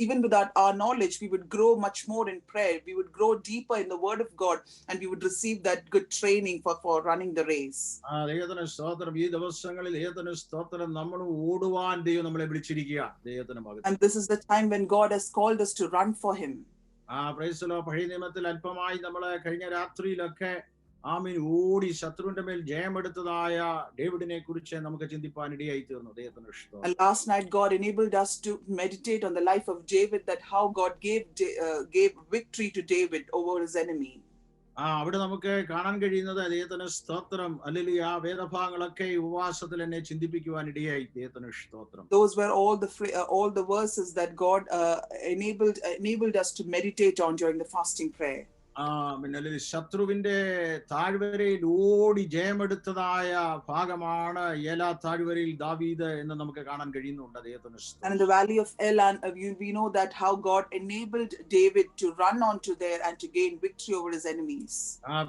even without our knowledge, we would grow much more in prayer. We would grow deeper in the Word of God, and we would receive that good training for running the race. ദൈവത്തിന് സ്തോത്രം. ഈ ദിവസങ്ങളിൽ ദൈവത്തിന് സ്തോത്രം നമ്മൾ ഓടുവാൻ ദൈവം നമ്മളെ വിളിച്ചിരിക്കുക. ദൈവത്തിന് മകൻ. And this is the time when God has called us to run for Him. Praise the Lord. പഴയ നിയമത്തിൽ അല്പമായി നമ്മൾ കഴിഞ്ഞ രാത്രിയിലൊക്കെ ഓടി ശത്രുവിന്റെ മേൽ ജയമെടുത്തതായ ഡേവിഡിനെ കുറിച്ച് നമുക്ക് ചിന്തിപ്പാൻ ഇടയായി തീർന്നു. ദൈവത്തിന് സ്തോത്രം. And last night God enabled us to meditate on the life of David, that how God gave victory to David over his enemy. അവിടെ നമുക്ക് കാണാൻ കഴിയുന്നത് ദൈവത്തിന് സ്തോത്രം. അല്ലെങ്കിൽ ആ വേദഭാഗങ്ങളൊക്കെ ഉപവാസത്തിൽ എന്നെ ചിന്തിപ്പിക്കുവാൻ ഇടയായി. ദൈവത്തിന് സ്തോത്രം. Those were all the verses that God enabled us to meditate on during the fasting prayer. പിന്നെ ശത്രുവിന്റെ താഴ്വരയിൽ ഓടി ജയമെടുത്തതായ ഭാഗമാണ് ഏലാ താഴ്വരയിൽ ദാവീദ് എന്ന് നമുക്ക് കാണാൻ കഴിയുന്നുണ്ട്. ദൈവത്തിന് സ്തോത്രം. And in the valley of Elah, we know that how God enabled David to run onto there and to gain victory over his enemies.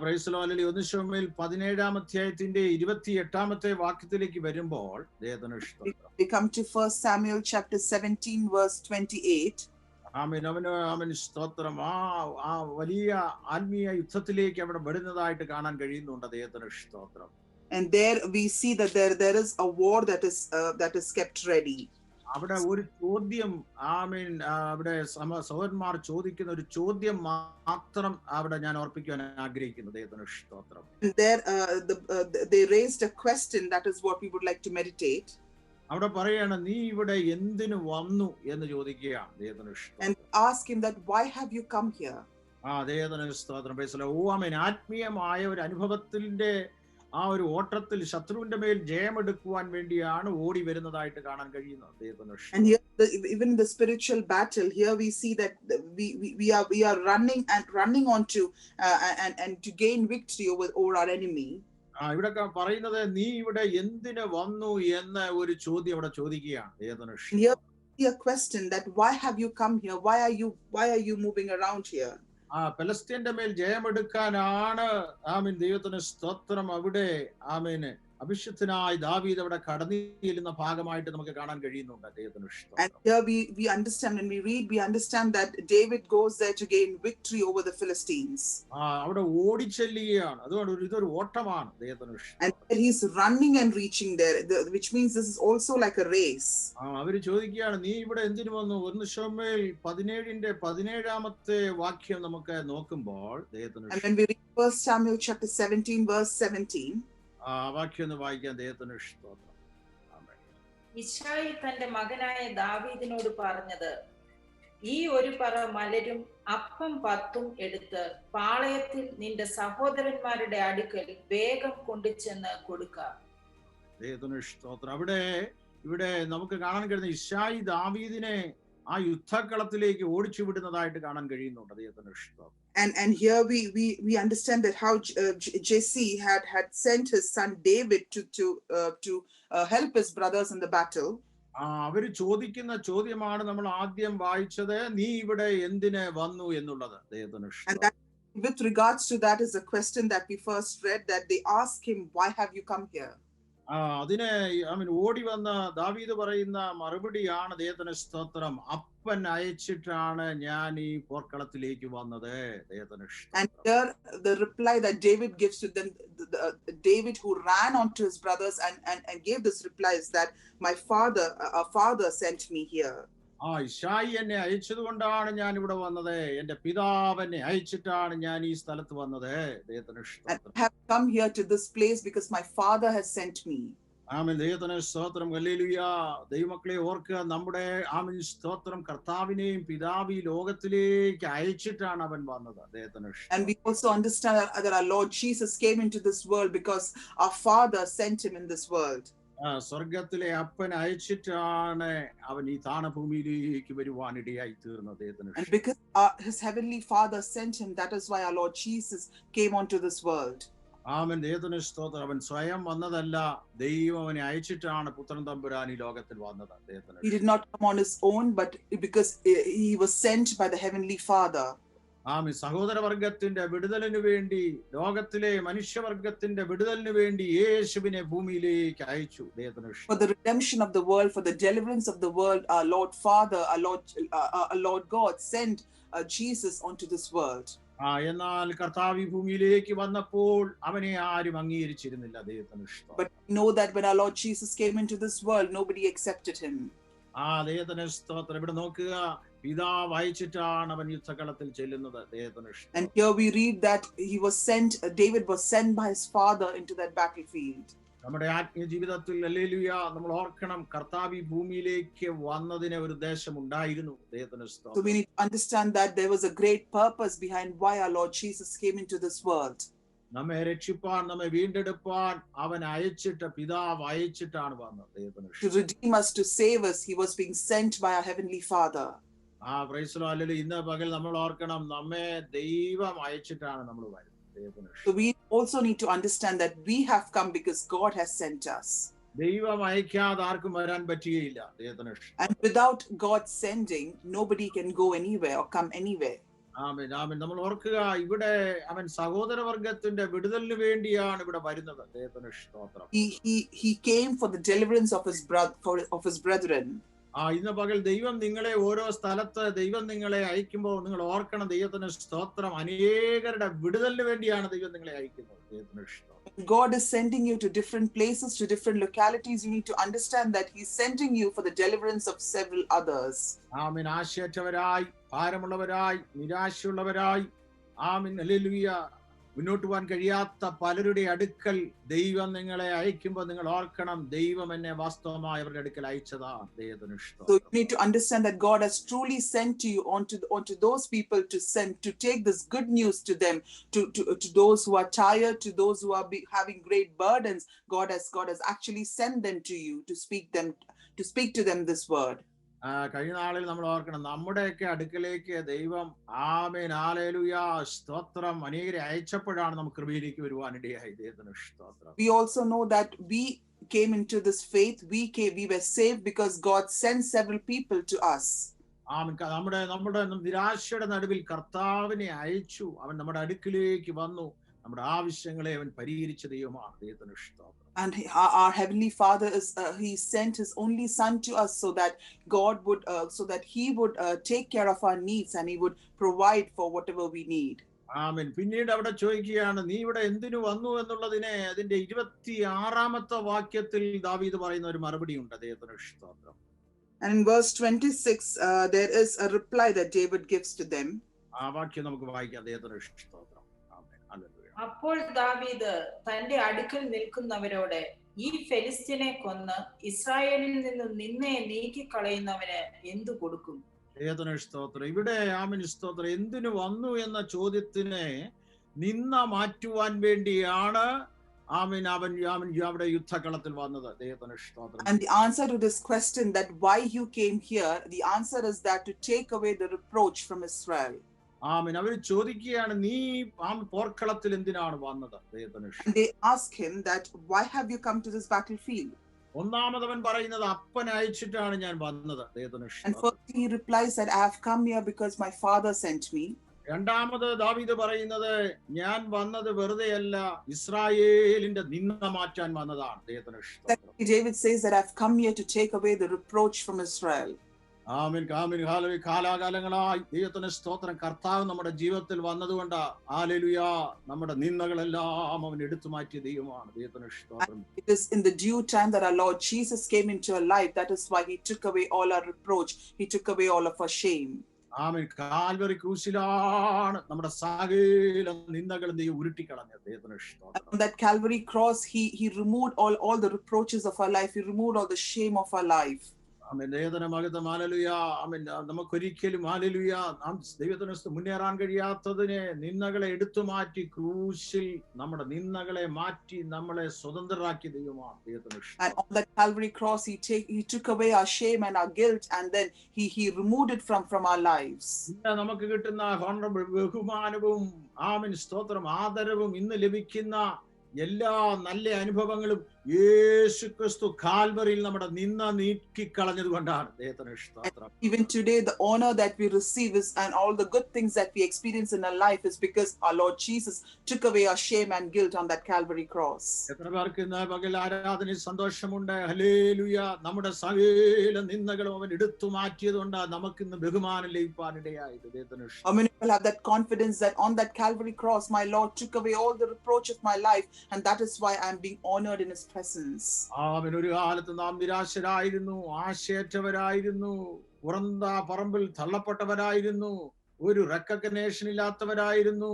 Praise the Lord. 1 ശമൂവേൽ 17 അധ്യായത്തിന്റെ 28 വാക്യത്തിലേക്ക് വരുമ്പോൾ ദൈവത്തിന് സ്തോത്രം. We come to 1 Samuel chapter 17 verse 28. അവന് സ്തോത്രം. ആ വലിയ ആത്മീയ യുദ്ധത്തിലേക്ക് അവിടെ വരുന്നതായിട്ട് കാണാൻ കഴിയുന്നുണ്ട്. ദൈവത്തിന് സ്തോത്രം. And there we see that there is a war that is kept ready. അവിടെ ഒരു ചോദ്യം അവിടെ സഹോദരന്മാർ ചോദിക്കുന്ന ഒരു ചോദ്യം മാത്രം അവിടെ ഞാൻ ഓർപ്പിക്കുവാൻ ആഗ്രഹിക്കുന്നു. ദൈവത്തിന് സ്തോത്രം. There they raised a question, that is what we would like to meditate. അവിടെ പറയാണ്, നീ ഇവിടെ എന്തിനു വന്നു എന്ന് ചോദിക്കുകയാണ്. ദൈവത്തിന് സ്തോത്രം. And ask him that why have you come here? ദൈവത്തിന് സ്തോത്രം. ആത്മീയമായ ഒരു അനുഭവത്തിന്റെ ആ ഒരു ഓട്ടത്തിൽ ശത്രുവിന്റെ മേൽ ജയമെടുക്കുവാൻ വേണ്ടിയാണ് ഓടി വരുന്നതായിട്ട് കാണാൻ കഴിയുന്നത്. ദൈവത്തിന് സ്തോത്രം. And here, even in the spiritual battle, here we see that we are running onto and to gain victory over our enemy. ഇവിടെ പറയുന്നത് നീ ഇവിടെ എന്തിനു വന്നു എന്ന ഒരു ചോദ്യം അവിടെ ചോദിക്കുകയാണ്. ദൈവത്തിന് സ്തോത്രം. A question that why have you come here? Why are you moving around here? ഫലസ്തീന്റെ മേൽ ജയമെടുക്കാനാണ് ദൈവത്തിന് സ്തോത്രം അവിടെ അഭിഷിക്തനായ ദാവീദ് അവിടെ കടന്നു ചെല്ലുന്ന ഭാഗമായിട്ട് നമുക്ക് കാണാൻ കഴിയുന്നുണ്ട്. ദൈവത്തിന് സ്തോത്രം. And here we understand, when we read, we understand that David goes there to gain victory over the Philistines. അവിടെ ഓടിച്ചെല്ലുകയാണ്. അതുകൊണ്ട് ഇതൊരു ഓട്ടമാണ്. ദൈവത്തിന് സ്തോത്രം. And he's running and reaching there, which means this is also like a race. അവര് ചോദിക്കുകയാണ്, നീ ഇവിടെ എന്തിനു വന്നു? 1 ശമൂവേൽ 17 വാക്യം നമുക്ക് നോക്കുമ്പോൾ ദൈവത്തിന്. And when we read 1 Samuel chapter 17 verse 17, വാക്യം ഒന്ന് വായിക്കാൻ. ദൈവത്തിന് സ്തോത്രം. ഇശ്ശായി തന്റെ മകനായ ദാവീദിനോട് പറഞ്ഞത്, ഈ ഒരു പറ മലരും അപ്പം 10 എടുത്ത് പാളയത്തിൽ നിന്റെ സഹോദരന്മാരുടെ അടുക്കൽ വേഗം കൊണ്ടുചെന്ന് കൊടുക്ക. ദൈവത്തിന് സ്തോത്രം. ഇവിടെ നമുക്ക് കാണാൻ കഴിയുന്ന ഇശ്ശായി ദാവീദിനെ ആ യുദ്ധക്കളത്തിലേക്ക് ഓടിച്ചു വിടുന്നതായിട്ട് കാണാൻ കഴിയുന്നുണ്ട്. ദൈവത്തിന് സ്തോത്രം. And here we understand that how Jesse had sent his son David to help his brothers in the battle. അവര് ചോദിക്കുന്ന ചോദ്യമാണ് നമ്മൾ ആദ്യം വായിച്ചത്, നീ ഇവിടെ എന്തിന് വന്നു എന്നുള്ളത്. ദൈവത്തിന് സ്തോത്രം. With regards to that is a question that we first read, that they ask him, why have you come here? അതിന് ഓടി വന്ന ദാവീദ് പറയുന്ന മറുപടിയാണ് ദൈവത്തിന് സ്തോത്രം, അപ്പൻ അയച്ചിട്ടാണ് ഞാൻ ഈ പോർക്കളത്തിലേക്ക് വന്നത്. ദൈവത്തിന് സ്തോത്രം. And here the reply that David gives to them, David who ran onto his brothers and gave this reply, is that my father sent me here. ഇശ്ശായി എന്നെ അയച്ചത് കൊണ്ടാണ് ഞാൻ ഇവിടെ വന്നത്. എന്റെ പിതാവ് എന്നെ അയച്ചിട്ടാണ് ഞാൻ ഈ സ്ഥലത്ത് വന്നത്. ദൈവത്തിന് സ്തോത്രം. I have come here to this place because my father has sent me. ദൈവത്തിന് സ്തോത്രം. ഹല്ലേലൂയ. ദൈവമക്കളെ ഓർക്കുക, നമ്മുടെ സ്തോത്രം കർത്താവിനെയും പിതാവ് ലോകത്തിലേക്ക് അയച്ചിട്ടാണ് അവൻ വന്നത്. ദൈവത്തിന് സ്തോത്രം. And we also understand that our Lord Jesus came into this world because our Father sent him in this world. സ്വർഗത്തിലെ അപ്പൻ അയച്ചിട്ടാണ് അവൻ ഈ താണഭൂമിയിലേക്ക് വരുവാനിടയായി തീർന്നത്. And because his heavenly Father sent him, that is why our Lord Jesus came onto this world. ദൈവത്തിന് സ്തോത്രം. അവൻ സ്വയം വന്നതല്ല, ദൈവം അവനെ അയച്ചിട്ടാണ് പുത്രൻ തമ്പുരാൻ ഈ ലോകത്തിൽ വന്നത്. He did not come on his own, but because he was sent by the heavenly Father. ആമീൻ. സഹോദരവർഗത്തിന്റെ വിടുതലിന് വേണ്ടി, ലോകത്തിലെ മനുഷ്യവർഗത്തിന്റെ വിടുതലിന് വേണ്ടി യേശുവിനെ ഭൂമിയിലേക്ക് അയച്ചു. For the redemption of the world, for the deliverance of the world, our Lord Father, our Lord God sent Jesus onto this world. എന്നാൽ കർത്താവ് ഈ ഭൂമിയിലേക്ക് വന്നപ്പോൾ അവനെ ആരും അംഗീകരിച്ചിരുന്നില്ല. But we know that when our Lord Jesus came into this world, nobody accepted him. ദൈവത്തിന് സ്തോത്രം. ഇവിടെ നോക്കുക, പിതാവ് അയച്ചിട്ടാണ് അവൻ യുദ്ധകളത്തിൽ ചെല്ലുന്നത്. And here we read that he was sent, David was sent by his father into that battlefield. നമ്മുടെ ആത്മീയ ജീവിതത്തിൽ ഹല്ലേലൂയ നമ്മൾ ഓർക്കണം, കർത്താവ് ഈ ഭൂമിയിലേക്ക് വന്നതിന് ഒരു ഉദ്ദേശം ഉണ്ടായിരുന്നു. So we need to understand that there was a great purpose behind why our Lord Jesus came into this world. നമ്മെ രക്ഷിപ്പാൻ, നമ്മെ വീണ്ടെടുപ്പാൻ അവൻ അയച്ചിട്ട്, പിതാവ് അയച്ചിട്ടാണ് വന്നത്. To redeem us, to save us, he was being sent by our heavenly Father. Praise the Lord. ഇന്ന് പകൽ നമ്മൾ ഓർക്കണം, നമ്മെ ദൈവം അയച്ചിട്ടാണ് നമ്മൾ വരുന്നത്. So we also need to understand that we have come because God has sent us. ദൈവം അയക്കാതെ ആർക്കും വരാൻ പറ്റുകയില്ല. And without God sending, nobody can go anywhere or come anywhere. ആമേൻ, ആമേൻ. നമ്മൾ ഓർക്കുക, ഇവിടെ അവൻ സഹോദരവർഗത്തിന്റെ വിടുതലിന് വേണ്ടിയാണ് ഇവിടെ വരുന്നത്. He came for the deliverance of his brethren. ഇന്ന് പകൽ ദൈവം നിങ്ങളെ ഓരോ സ്ഥലത്ത് ദൈവം നിങ്ങളെ അയക്കുമ്പോൾ നിങ്ങൾ ഓർക്കണം, ദൈവത്തിന് സ്തോത്രം, അനേകരുടെ വിടുതലിന് വേണ്ടിയാണ് ദൈവം നിങ്ങളെ അയക്കുന്നത്. God is sending you to different places, to different localities. You need to understand that he's sending you for the deliverance of several others. ആമേൻ. ആശയറ്റവരായി, ഭാരമുള്ളവരായി, നിരാശയുള്ളവരായി, ആമേൻ, ഹല്ലേലൂയ, മുന്നോട്ട് പോകാൻ കഴിയാത്ത പലരുടെ അടുക്കൽ ദൈവം നിങ്ങളെ അയക്കുമ്പോൾ നിങ്ങൾ ഓർക്കണം, ദൈവം എന്നെ വാസ്തവമായി അവരുടെ അടുക്കൽ അയച്ചതാണ്. So you need to understand that God has truly sent you onto those people to take this good news to them, to those who are tired, to those who are having great burdens. God has actually sent them to you to speak to them this word. കഴിഞ്ഞ നാളിൽ നമ്മൾ ഓർക്കണം, നമ്മുടെയൊക്കെ അടുക്കലേക്ക് ദൈവം, ആമേൻ, hallelujah, സ്തോത്രം, അനേകരെ അയച്ചപ്പോഴാണ് നമുക്ക് കൃപയിലേക്ക് വരുവാനിടയായി. ദൈവത്തിന് സ്തോത്രം. We also know that we came into this faith, we were saved because God sent several people to us. ആമേൻ. നമ്മുടെ നിരാശയുടെ നടുവിൽ കർത്താവിനെ അയച്ചു. അവൻ നമ്മുടെ അടുക്കിലേക്ക് വന്നു. നമ്മുടെ ആവശ്യങ്ങളെ അവൻ പരിഹരിച്ച ദൈവമാണ്. ദൈവത്തിന് സ്തോത്രം. And our heavenly Father he sent his only son to us so that he would take care of our needs and he would provide for whatever we need. ആമേൻ. പിന്നീട് അവിടെ ചോദിക്കുകയാണ്, നീ ഇവിടെ എന്തിനു വന്നു എന്നുള്ളതിനെ അതിന്റെ 26ാമത്തെ വാക്യത്തിൽ ദാവീദ് പറയുന്ന ഒരു മറുപടി ഉണ്ട്. ദൈവത്തിന് സ്തോത്രം. And in verse 26 there is a reply that David gives to them. ആ വാക്യം നമുക്ക് വായിക്കാം. ദൈവത്തിന് സ്തോത്രം. ആമേൻ. ഹല്ലേലൂയ. അപ്പോൾ ദാവീദ് തന്റെ അടുക്കൽ നിൽക്കുന്നവരോട്, ഈ ഫെലിസ്ത്യനെ കൊന്ന് ഇസ്രായേലിൽ നിന്ന് നിന്നെ നീക്കിക്കളയുന്നവന് എന്തു കൊടുക്കും? ദൈവത്തിന് സ്തോത്രം. ഇവിടെ ആമേൻ, സ്തോത്രം, എന്തിനു വന്നു എന്ന ചോദ്യത്തിനെ നിന്ന മാറ്റുവാൻ വേണ്ടിയാണ് ആമേൻ അവൻ അവിടെ യുദ്ധകളത്തിൽ വന്നത്. ദൈവത്തിന് സ്തോത്രം. And the answer to this question, that why you came here, the answer is that to take away the reproach from Israel. ആമേൻ. അവർ ചോദിക്കുകയാണ്, നീ പോർക്കളത്തിൽ എന്തിനാണ് വന്നത്? ദൈവത്തിന്. They ask him that why have you come to this battlefield? ഒന്നാമതവൻ പറയുന്നത്, അപ്പൻ അയച്ചിട്ടാണ് ഞാൻ വന്നത്. ദൈവത്തിന്. And first he replies that I have come here because my father sent me. രണ്ടാമത് ദാവീദ് പറയുന്നത്, ഞാൻ വന്നത് വെറുതെയല്ല, ഇസ്രായേലിന്റെ നിന്ദ മാറ്റാൻ വന്നതാണ്. ദൈവത്തിന്. David says that I have come here to take away the reproach from Israel. Amen, amen, hallelujah. കാലാകാലങ്ങളായി ദൈവത്തിന് സ്തോത്രം, കർത്താവ് നമ്മുടെ ജീവിതത്തിൽ വന്നതുകൊണ്ട് ഹല്ലേലൂയ നമ്മുടെ നിന്ദകളെല്ലാം അവൻ എടുത്തു മാറ്റിയ ദൈവമാണ്. ദൈവത്തിന് സ്തോത്രം. It is in the due time that our Lord Jesus came into our life. That is why he took away all our reproach. He took away all of our shame. ആമേൻ. Calvary ക്രൂശിലാണ് നമ്മുടെ സകല നിന്ദകളും ദൈവം ഉരുട്ടിക്കളഞ്ഞത്. ദൈവത്തിന് സ്തോത്രം. On that Calvary cross, he removed all the reproaches of our life. He removed all the shame of our life. ആമേൻ. ദൈവത്തിന് മഹത്വം. Hallelujah. ആമേൻ. നമുക്കൊരിക്കലും ഹല്ലേലൂയ ദൈവത്തിന് മുന്നേറാൻ കഴിയാത്തതിനെ, നിന്ദകളെ എടുത്തു മാറ്റി ക്രൂശിൽ നമ്മുടെ നിന്ദകളെ മാറ്റി നമ്മളെ സ്വതന്ത്രരാക്കിയ ദൈവമാണ്. ദൈവത്തിന്. And on that Calvary cross, he took away our shame and our guilt, and then he removed it from our lives. ഇന്ന് നമുക്ക് കിട്ടുന്ന ബഹുമാനവും ആമേൻ, സ്തോത്രം, ആദരവും, ഇന്ന് ലഭിക്കുന്ന എല്ലാ നല്ല അനുഭവങ്ങളും യേശു ക്രിസ്തു കാൽവറിയിൽ നമ്മുടെ നിന്ന നീക്കിക്കളഞ്ഞത് കൊണ്ടാണ്. ദൈവത്തിന് സ്തോത്രം. Even today, the honor that we receive is, and all the good things that we experience in our life is because our Lord Jesus took away our shame and guilt on that Calvary cross. എത്ര പേർക്ക് ഇന്ന് പകൽ ആരാധനയിൽ സന്തോഷമുണ്ട്? Hallelujah. നമ്മുടെ സകല നിന്ദകളും അവൻ എടുത്തു മാറ്റിയത് കൊണ്ടാണ് നമുക്ക് ഇന്ന് ബഹുമാനം ലഭിക്കാനിടയായത്. ദൈവത്തിന് How many people have that confidence that on that Calvary cross, my Lord took away all the reproach of my life, and that is why I am being honored in His presence. അവൻ ഒരു കാലത്ത് നാം നിരാശരായിരുന്നു, ആശയറ്റവരായിരുന്നു, പുറന്ത പറമ്പിൽ തള്ളപ്പെട്ടവരായിരുന്നു, ഒരു recognition ഇല്ലാത്തവരായിരുന്നു,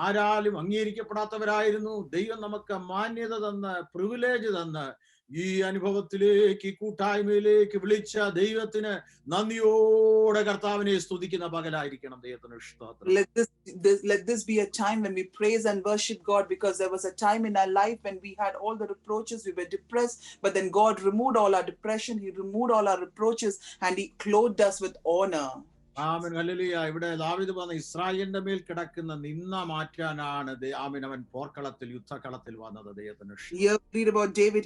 ആരാലും അംഗീകരിക്കപ്പെടാത്തവരായിരുന്നു. ദൈവം നമുക്ക് മാന്യത തന്ന്, പ്രിവിലേജ് തന്ന് ഈ അനുഭവത്തിലേക്ക്, ഈ കൂട്ടായ്മയിലേക്ക് വിളിച്ച ദൈവത്തിന് നന്ദിയോടെ കർത്താവിനെ സ്തുതിക്കുന്ന പകലായിരിക്കണം. ദൈവത്തിന് സ്തോത്രം. Let this be a time when we praise and worship God, because there was a time in our life when we had all the reproaches, we were depressed, but then God removed all our depression, He removed all our reproaches, and He clothed us with honor. Amen. Hallelujah. ഇവിടെ ദാവീദ് പറഞ്ഞ ഇസ്രായേലിന്റെ മേൽ കിടക്കുന്ന നിന്ന മാറ്റാനാണ് ആമേൻ അവൻ പോർക്കളത്തിൽ, യുദ്ധകളത്തിൽ വന്നത്. ദൈവത്തിന് Here we read about David.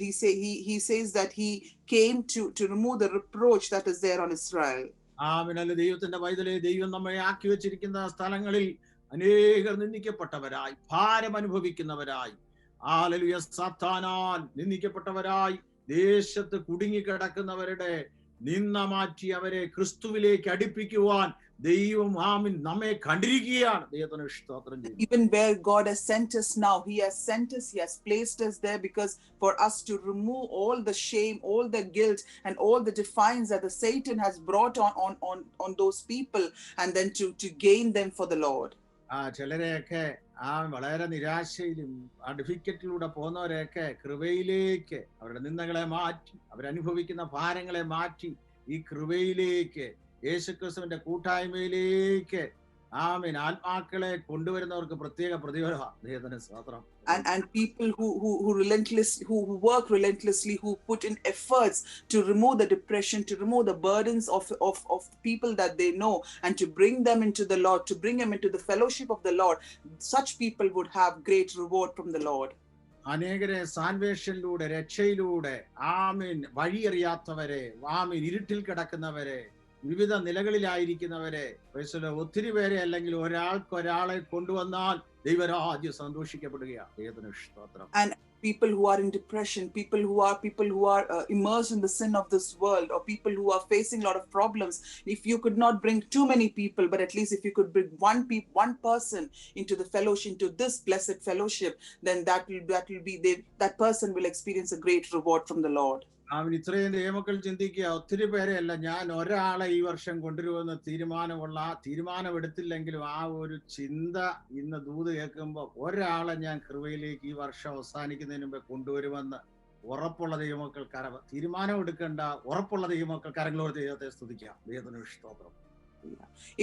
He says that he came to remove the reproach that is there on Israel. ആമേൻ. അല്ല, ദൈവത്തിന്റെ പൈതലെ, ദൈവം നമ്മെ ആക്കി വെച്ചിരിക്കുന്ന സ്ഥലങ്ങളിൽ അനേകർ നിന്ദിക്കപ്പെട്ടവരായി, ഭാരം അനുഭവിക്കുന്നവരായി, ഹല്ലേലൂയ, സാത്താനാൽ നിന്ദിക്കപ്പെട്ടവരായി, ദേശത്ത് കുടുങ്ങിക്കിടക്കുന്നവരുടെ നിന്ന മാറ്റി അവരെ ക്രിസ്തുവിലേക്ക് അടുപ്പിക്കുവാൻ ദൈവം ആമേൻ നമ്മെ കണ്ടിരിക്കുകയാണ്. ദൈവത്തിന് സ്തോത്രം ചെയ്യുന്നു. Even where God has sent us now, He has sent us, He has placed us there because for us to remove all the shame, all the guilt, and all the defiance that the Satan has brought on those people, and then to gain them for the Lord. ചിലരെയൊക്കെ വളരെ നിരാശയിലും ഡിഫിക്കറ്റിലൂടെ പോകുന്നവരെയൊക്കെ കൃപയിലേക്ക്, അവരുടെ നിന്ദകളെ മാറ്റി, അവരനുഭവിക്കുന്ന ഭാരങ്ങളെ മാറ്റി ഈ കൃപയിലേക്ക്, യേശുക്രിസ്തുവിന്റെ കൂട്ടായ്മയിലേക്ക് ആമേൻ ആത്മാക്കളെ കൊണ്ടുവരുന്നവർക്ക് പ്രത്യേക പ്രതിഫലം. സ്തോത്രം. And people who work relentlessly, who put in efforts to remove the depression, to remove the burdens of people that they know, and to bring them into the Lord, to bring them into the fellowship of the Lord, such people would have great reward from the Lord. അനേകരെ സാൽവേഷനിലൂടെ, രക്ഷയിലൂടെ ആമേൻ വഴിയറിയാത്തവരെ, ആമേൻ ഇരുട്ടിൽ കിടക്കുന്നവരെ, വിവിധ നിലകളിലായിരിക്കുന്നവരെ, ഒത്തിരി പേരെ അല്ലെങ്കിൽ ഒരാളെ കൊണ്ടുവന്നാൽ ദൈവരാജ്യം സന്തോഷിക്കപ്പെടുകയാണ്. ദൈവത്തിന് സ്തോത്രം. And people who are in depression, people who are immersed in the sin of this world, or people who are facing a lot of problems, if you could not bring too many people, but at least if you could bring one person into the fellowship, into this blessed fellowship, then that person will experience a great reward from the Lord. അവൻ ഇത്രയും ദൈവമക്കൾ ചിന്തിക്കുക, ഒത്തിരി പേരെയല്ല, ഞാൻ ഒരാളെ ഈ വർഷം കൊണ്ടുവരുമെന്ന് തീരുമാനമെടുത്തില്ലെങ്കിലും ആ ഒരു ചിന്ത ഇന്ന് ദൂത് കേൾക്കുമ്പോൾ ഒരാളെ ഞാൻ കൃപയിലേക്ക് ഈ വർഷം അവസാനിക്കുന്നതിന് മുമ്പ് കൊണ്ടുവരുമെന്ന് ഉറപ്പുള്ള ദൈവമക്കൾ തീരുമാനം എടുക്കേണ്ട ഉറപ്പുള്ള ദൈവമക്കൾ കരങ്ങളോട് ദൈവത്തെ സ്തുതിക്കാം. ദൈവത്തിന് സ്തോത്രം.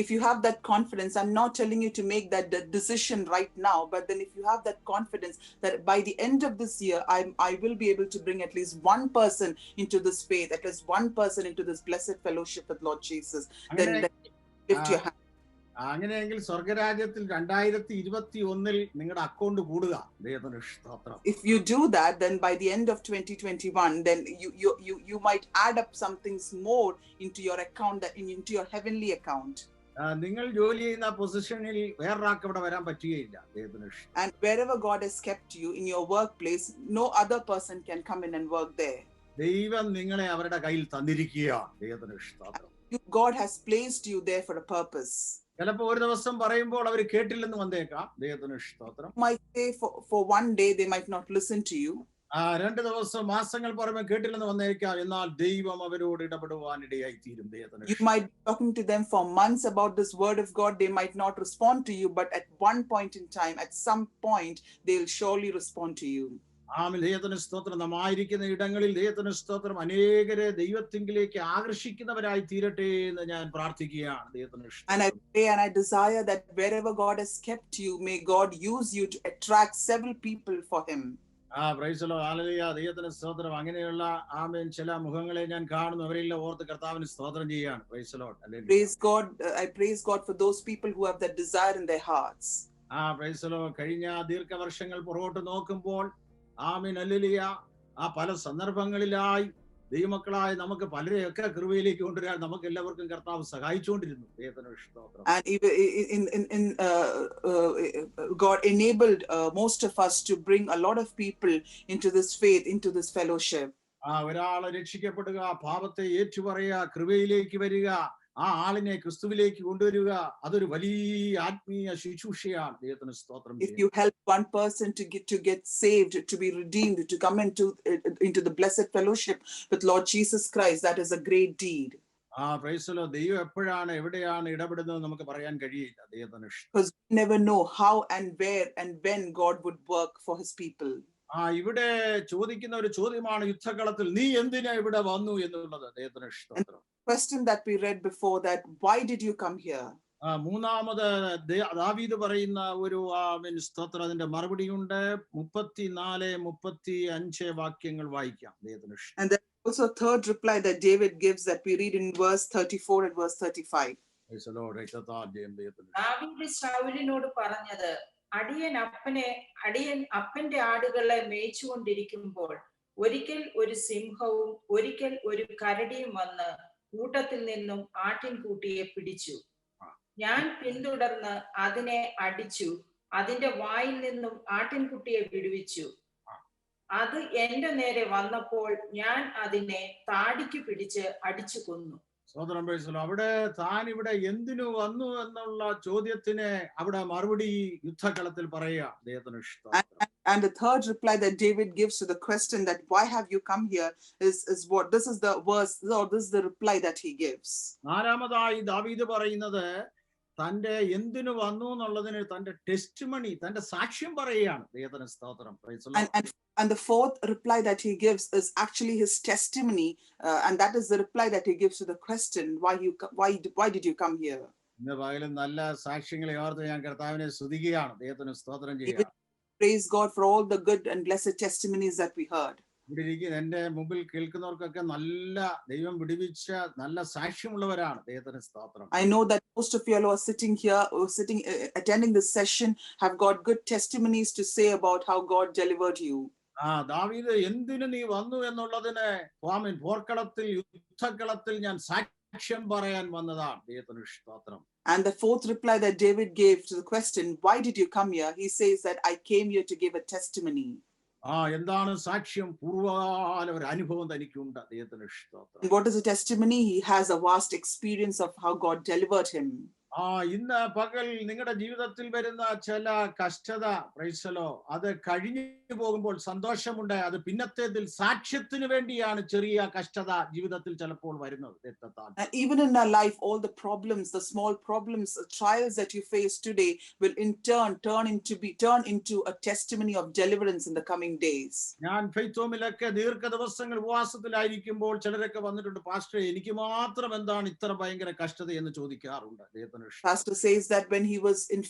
If you have that confidence, I'm not telling you to make that decision right now, but then if you have that confidence that by the end of this year, I will be able to bring at least one person into this faith, at least one person into this blessed fellowship with Lord Jesus, then lift your hand. അങ്ങനെയെങ്കിൽ സ്വർഗരാജ്യത്തിൽ 2021 നിങ്ങളുടെ account കൂടുക. ദൈവത്തിന് സ്തോത്രം. If you do that, then by the end of 2021, then you might add up some things more into your account, into your heavenly account. നിങ്ങൾ ജോലി ചെയ്യുന്ന പൊസിഷനിൽ വേറൊരാൾക്ക് ഇവിടെ വരാൻ പറ്റുകയില്ല. ദൈവത്തിന് സ്തോത്രം. And wherever God has kept you in your workplace, no other person can come in and work there. ദൈവം നിങ്ങളെ അവരുടെ കയ്യിൽ തന്നിരിക്കുകയാണ്. ദൈവത്തിന് സ്തോത്രം. God has placed you there for a purpose. ചിലപ്പോൾ ഒരു ദിവസം പറയുമ്പോൾ അവർ കേട്ടില്ലെന്ന് വന്നേക്കാം. ദൈവത്തിന് സ്തോത്രം. Might say for one day they might not listen to you. 2 ദിവസം, മാസങ്ങൾ പറയുമ്പോൾ കേട്ടില്ലെന്ന് വന്നേക്കാം. എന്നാൽ ദൈവം അവരോട് ഇടപെടുവാനിടയായി തീരും. ദൈവത്തിന് You might be talking to them for months about this word of God. They might not respond to you, but at one point in time, at some point, they'll surely respond to you. ആമേൻ. ദൈവത്തിന് സ്തോത്രം. നമ്മായിരിക്കുന്ന ഇടങ്ങളിൽ ദൈവത്തിന് സ്തോത്രം അനേകരെ ദൈവത്തിങ്കിലേക്ക് ആകർഷിക്കുന്നവരായി തീരട്ടെ എന്ന് ഞാൻ പ്രാർത്ഥിക്കുകയാണ്. ദൈവത്തിന് സ്തോത്രം. And I pray and I desire that wherever God has kept you, may God use you to attract several people for Him. Praise the Lord. Hallelujah. ദൈവത്തിന് സ്തോത്രം. അങ്ങനെയുള്ള ആമേൻ ചില മുഖങ്ങളെ ഞാൻ കാണുന്നു. അവരെല്ലാം ഓർത്ത് കർത്താവിന് സ്തോത്രം ചെയ്യുകയാണ്. Praise the Lord. Hallelujah. Praise God. I praise God for those people who have that desire in their hearts. Praise the Lord. കഴിഞ്ഞ ദീർഘവർഷങ്ങൾ പുറകോട്ട് നോക്കുമ്പോൾ ആമേൻ ഹല്ലേലൂയ ആ പല സന്ദർഭങ്ങളിലായി ദൈവമക്കളായി നമുക്ക് പലരെയൊക്കെ കൃപയിലേക്ക് കൊണ്ടുവരാൻ നമുക്ക് എല്ലാവർക്കും കർത്താവ് സഹായിച്ചുകൊണ്ടിരുന്നു. ദൈവത്തിന് സ്തോത്രം. And even God enabled most of us to bring a lot of people into this faith, into this fellowship. ഒരാളെ രക്ഷിക്കപ്പെടുക, പാപത്തെ ഏറ്റുപറയുക, കൃപയിലേക്ക് വരിക, ആ ആളിനെ ക്രിസ്തുവിലേക്ക് കൊണ്ടുവരിക, അതൊരു വലിയ ആത്മീയ ശുശ്രൂഷയാണ്. ദൈവത്തിന് സ്തോത്രം. If you help one person to get saved, to be redeemed, to come into the blessed fellowship with Lord Jesus Christ, that is a great deed. Praise the Lord. ദൈവം എപ്പോഴാണ് എവിടെയാണ് ഇടപെടുന്നത് നമുക്ക് പറയാൻ കഴിയില്ല. ദൈവത്തിന് Because we never know how and where and when God would work for his people. ഇവിടെ ചോദിക്കുന്ന ഒരു ചോദ്യമാണ് യുദ്ധകളത്തിൽ നീ എന്തിനാ ഇവിടെ വന്നു എന്നുള്ളത്. ദൈവത്തിന് സ്തോത്രം. Question that we read before, that why did you come here? മൂന്നാമത് ദാവീദ് പറയുന്ന ഒരു സ്തോത്രം, അതിന്റെ മറുപടിയുണ്ട്. 34-35 വാക്യങ്ങൾ വായിക്കാം. ദൈവത്തിന്. And then also third reply that David gives, that we read in verse 34 and verse 35. ദാവീദ് ശൗലിനോട് പറഞ്ഞത്, അടിയൻ അപ്പന്റെ ആടുകളെ മേയിച്ചുകൊണ്ടിരിക്കുമ്പോൾ ഒരിക്കൽ ഒരു സിംഹവും ഒരിക്കൽ ഒരു കരടിയും വന്ന് കൂട്ടത്തിൽ നിന്നും ആട്ടിൻകൂട്ടിയെ പിടിച്ചു. ഞാൻ പിന്തുടർന്ന് അതിനെ അടിച്ചു, അതിന്റെ വായിൽ നിന്നും ആട്ടിൻകുട്ടിയെ വിടുവിച്ചു. അത് എന്റെ നേരെ വന്നപ്പോൾ ഞാൻ അതിനെ താടിക്ക് പിടിച്ച് അടിച്ചു കൊന്നു. സഹോദരൻ, അവിടെ താൻ ഇവിടെ എന്തിനു വന്നു എന്നുള്ള ചോദ്യത്തിന് അവിടെ മറുപടി യുദ്ധകളത്തിൽ പറയാം. And the third reply that David gives to the question that why have you come here is what this is the verse, or this is the reply that he gives. നാലാമതായി ദാവീദ് പറയുന്നത് തന്റെ എന്തിനു വന്നു എന്നുള്ളതിന് തന്റെ ടെസ്റ്റിമണി, തന്റെ സാക്ഷ്യം പറയുകയാണ്. ദൈവത്തിന് സ്തോത്രം. And the fourth reply that he gives is actually his testimony, and that is the reply that he gives to the question why did you come here. ഇന്ന് പകലും നല്ല സാക്ഷ്യങ്ങളെ ഓർത്ത് ഞാൻ കർത്താവിനെ സ്തുതിക്കുകയാണ്. ദൈവത്തിന് സ്തോത്രം ചെയ്യുക. Praise God for all the good and blessed testimonies that we heard. ഇവിടെ ഇരിക്കുന്ന എന്റെ മുമ്പിൽ കേൾക്കുന്നവർക്കൊക്കെ നല്ല ദൈവം വിടുവിച്ച നല്ല സാക്ഷ്യമുള്ളവരാണ്. ദൈവത്തിന് സ്തോത്രം. I know that most of you all who are sitting here, attending this session, have got good testimonies to say about how God delivered you. ദാവീദ് എന്തിനു നീ വന്നു എന്നുള്ളതിന് പോർക്കളത്തിൽ, യുദ്ധകളത്തിൽ ഞാൻ സാക്ഷ്യം പറയാൻ വന്നതാണ്. ദൈവത്തിന് സ്തോത്രം. And the fourth reply that David gave to the question, why did you come here? He says that I came here to give a testimony. എന്താണ് സാക്ഷ്യം? പൂർവ്വകാല ഒരു അനുഭവം തനിക്കുണ്ട്. ദൈവത്തിന് സ്തോത്രം. And what is a testimony? He has a vast experience of how God delivered him. ഇന്ന് പകൽ നിങ്ങളുടെ ജീവിതത്തിൽ വരുന്ന ചില കഷ്ടത, പ്രൈസലോ, അത് കഴിഞ്ഞു പോകുമ്പോൾ സന്തോഷമുണ്ട്. അത് പിന്നത്തേതിൽ സാക്ഷ്യത്തിന് വേണ്ടിയാണ് ചെറിയ കഷ്ടത ജീവിതത്തിൽ ചിലപ്പോൾ വരുന്നത്. Even in our life, all the problems, the small problems, the trials that you face today will in turn turn into a testimony of deliverance in the coming days. ഞാൻ ഫെയ്ത്തോമിലൊക്കെ ദീർഘദിവസങ്ങൾ ഉപവാസത്തിലായിരിക്കുമ്പോൾ ചിലരൊക്കെ വന്നിട്ടുണ്ട്, പാസ്റ്റർ എനിക്ക് മാത്രം എന്താണ് ഇത്ര ഭയങ്കര കഷ്ടത എന്ന് ചോദിക്കാറുണ്ട്. Pastor says that when he was in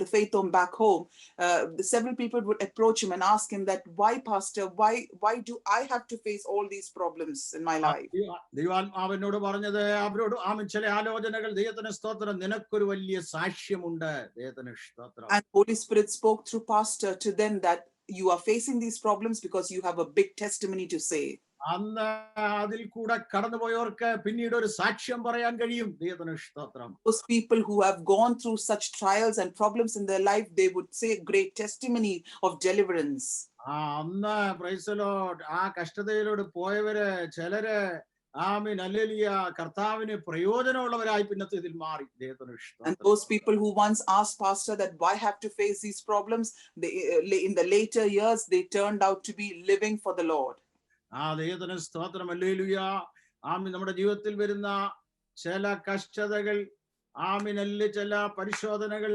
the faith home back home, several people would approach him and ask him that, why pastor, why do I have to face all these problems in my life? ദൈവാത്മാവിനോട് പറഞ്ഞത് അവരോട് ചില ആലോചനകൾ. ദൈവത്തിന് സ്തോത്രം. നിനക്കൊരു വലിയ സാക്ഷ്യമുണ്ട്. ദൈവത്തിന് സ്തോത്രം. And Holy Spirit spoke through pastor to them that you are facing these problems because you have a big testimony to say. അന്ന് അതിൽ കൂടെ കടന്നുപോയവർക്ക് പിന്നീട് ഒരു സാക്ഷ്യം പറയാൻ കഴിയും. ദൈവത്തിന് സ്തോത്രം. Those people who have gone through such trials and problems in their life, they would say great testimony of deliverance. അന്ന് പ്രൈസ് ദി ലോർഡ് ആ കഷ്ടതയിലൂടെ പോയവര് ചിലര് ഹല്ലേലൂയ കർത്താവിന് പ്രയോജനമുള്ളവരായി പിന്നത്തെ ഇതിൽ മാറി. ദൈവത്തിന് സ്തോത്രം. And those people who once asked pastor that why have to face these problems, in the later years they turned out to be living for the Lord. ദൈവത്തിന് സ്തോത്രം. ഹല്ലേലൂയ. നമ്മുടെ ജീവിതത്തിൽ വരുന്ന ചില കഷ്ടതകൾ, ചില പരിശോധനകൾ,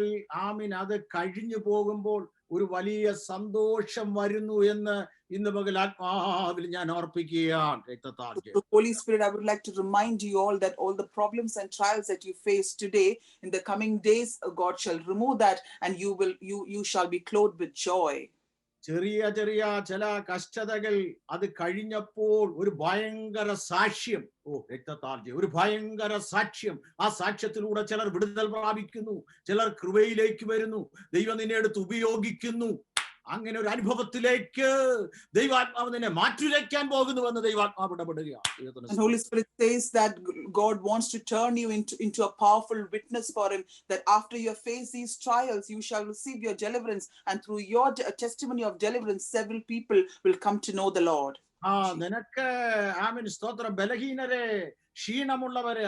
അത് കഴിഞ്ഞു പോകുമ്പോൾ ഒരു വലിയ സന്തോഷം വരുന്നു എന്ന് ഇന്ന് പകൽ ആത്മാവിൽ ഞാൻ ഓർപ്പിക്കുകയാണ്. The Holy Spirit, I would like to remind you all that all the problems and trials that you face today, in the coming days, God shall remove that, and you shall be clothed with joy. ചെറിയ ചെറിയ ചില കഷ്ടതകൾ അത് കഴിഞ്ഞപ്പോൾ ഒരു ഭയങ്കര സാക്ഷ്യം, ഒരു ഭയങ്കര സാക്ഷ്യം. ആ സാക്ഷ്യത്തിലൂടെ ചിലർ വിടുതൽ പ്രാപിക്കുന്നു, ചിലർ കൃപയിലേക്ക് വരുന്നു, ദൈവം നിന്നെ എടുത്ത് ഉപയോഗിക്കുന്നു. അങ്ങനെ ഒരു അനുഭവത്തിലേക്ക് ദൈവാത്മാവ് നിന്നെ മാറ്റിവെക്കാൻ പോകുന്നുവെന്ന് ദൈവാത്മാവ് ഇടപെടുകയാണ്. And Holy Spirit says that God wants to turn you into a powerful witness for him, that after you face these trials, you shall receive your deliverance, and through your testimony of deliverance, several people will come to know the Lord. നിനക്ക് ആമേൻ സ്തോത്രം, ബലഹീനരെ, ക്ഷീണമുള്ളവരെ,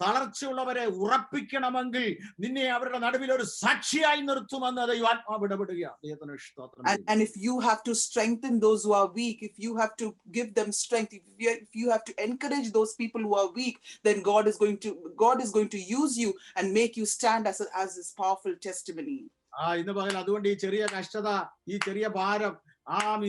തളർച്ചയുള്ളവരെ ഉറപ്പിക്കണമെങ്കിൽ നിന്നെ അവരുടെ നടുവിൽ ഒരു സാക്ഷിയായി നിർത്തുമെന്ന് ദൈവാത്മാവ് ഇടപെടുകയാണ്. And if you have to strengthen those who are weak, if you have to give them strength, if you have to encourage those people who are weak, then God is going to use you and make you stand as this powerful testimony. ഇന്ന് പകൽ അതുകൊണ്ട് ഈ ചെറിയ കഷ്ടത, ഈ ചെറിയ ഭാരം,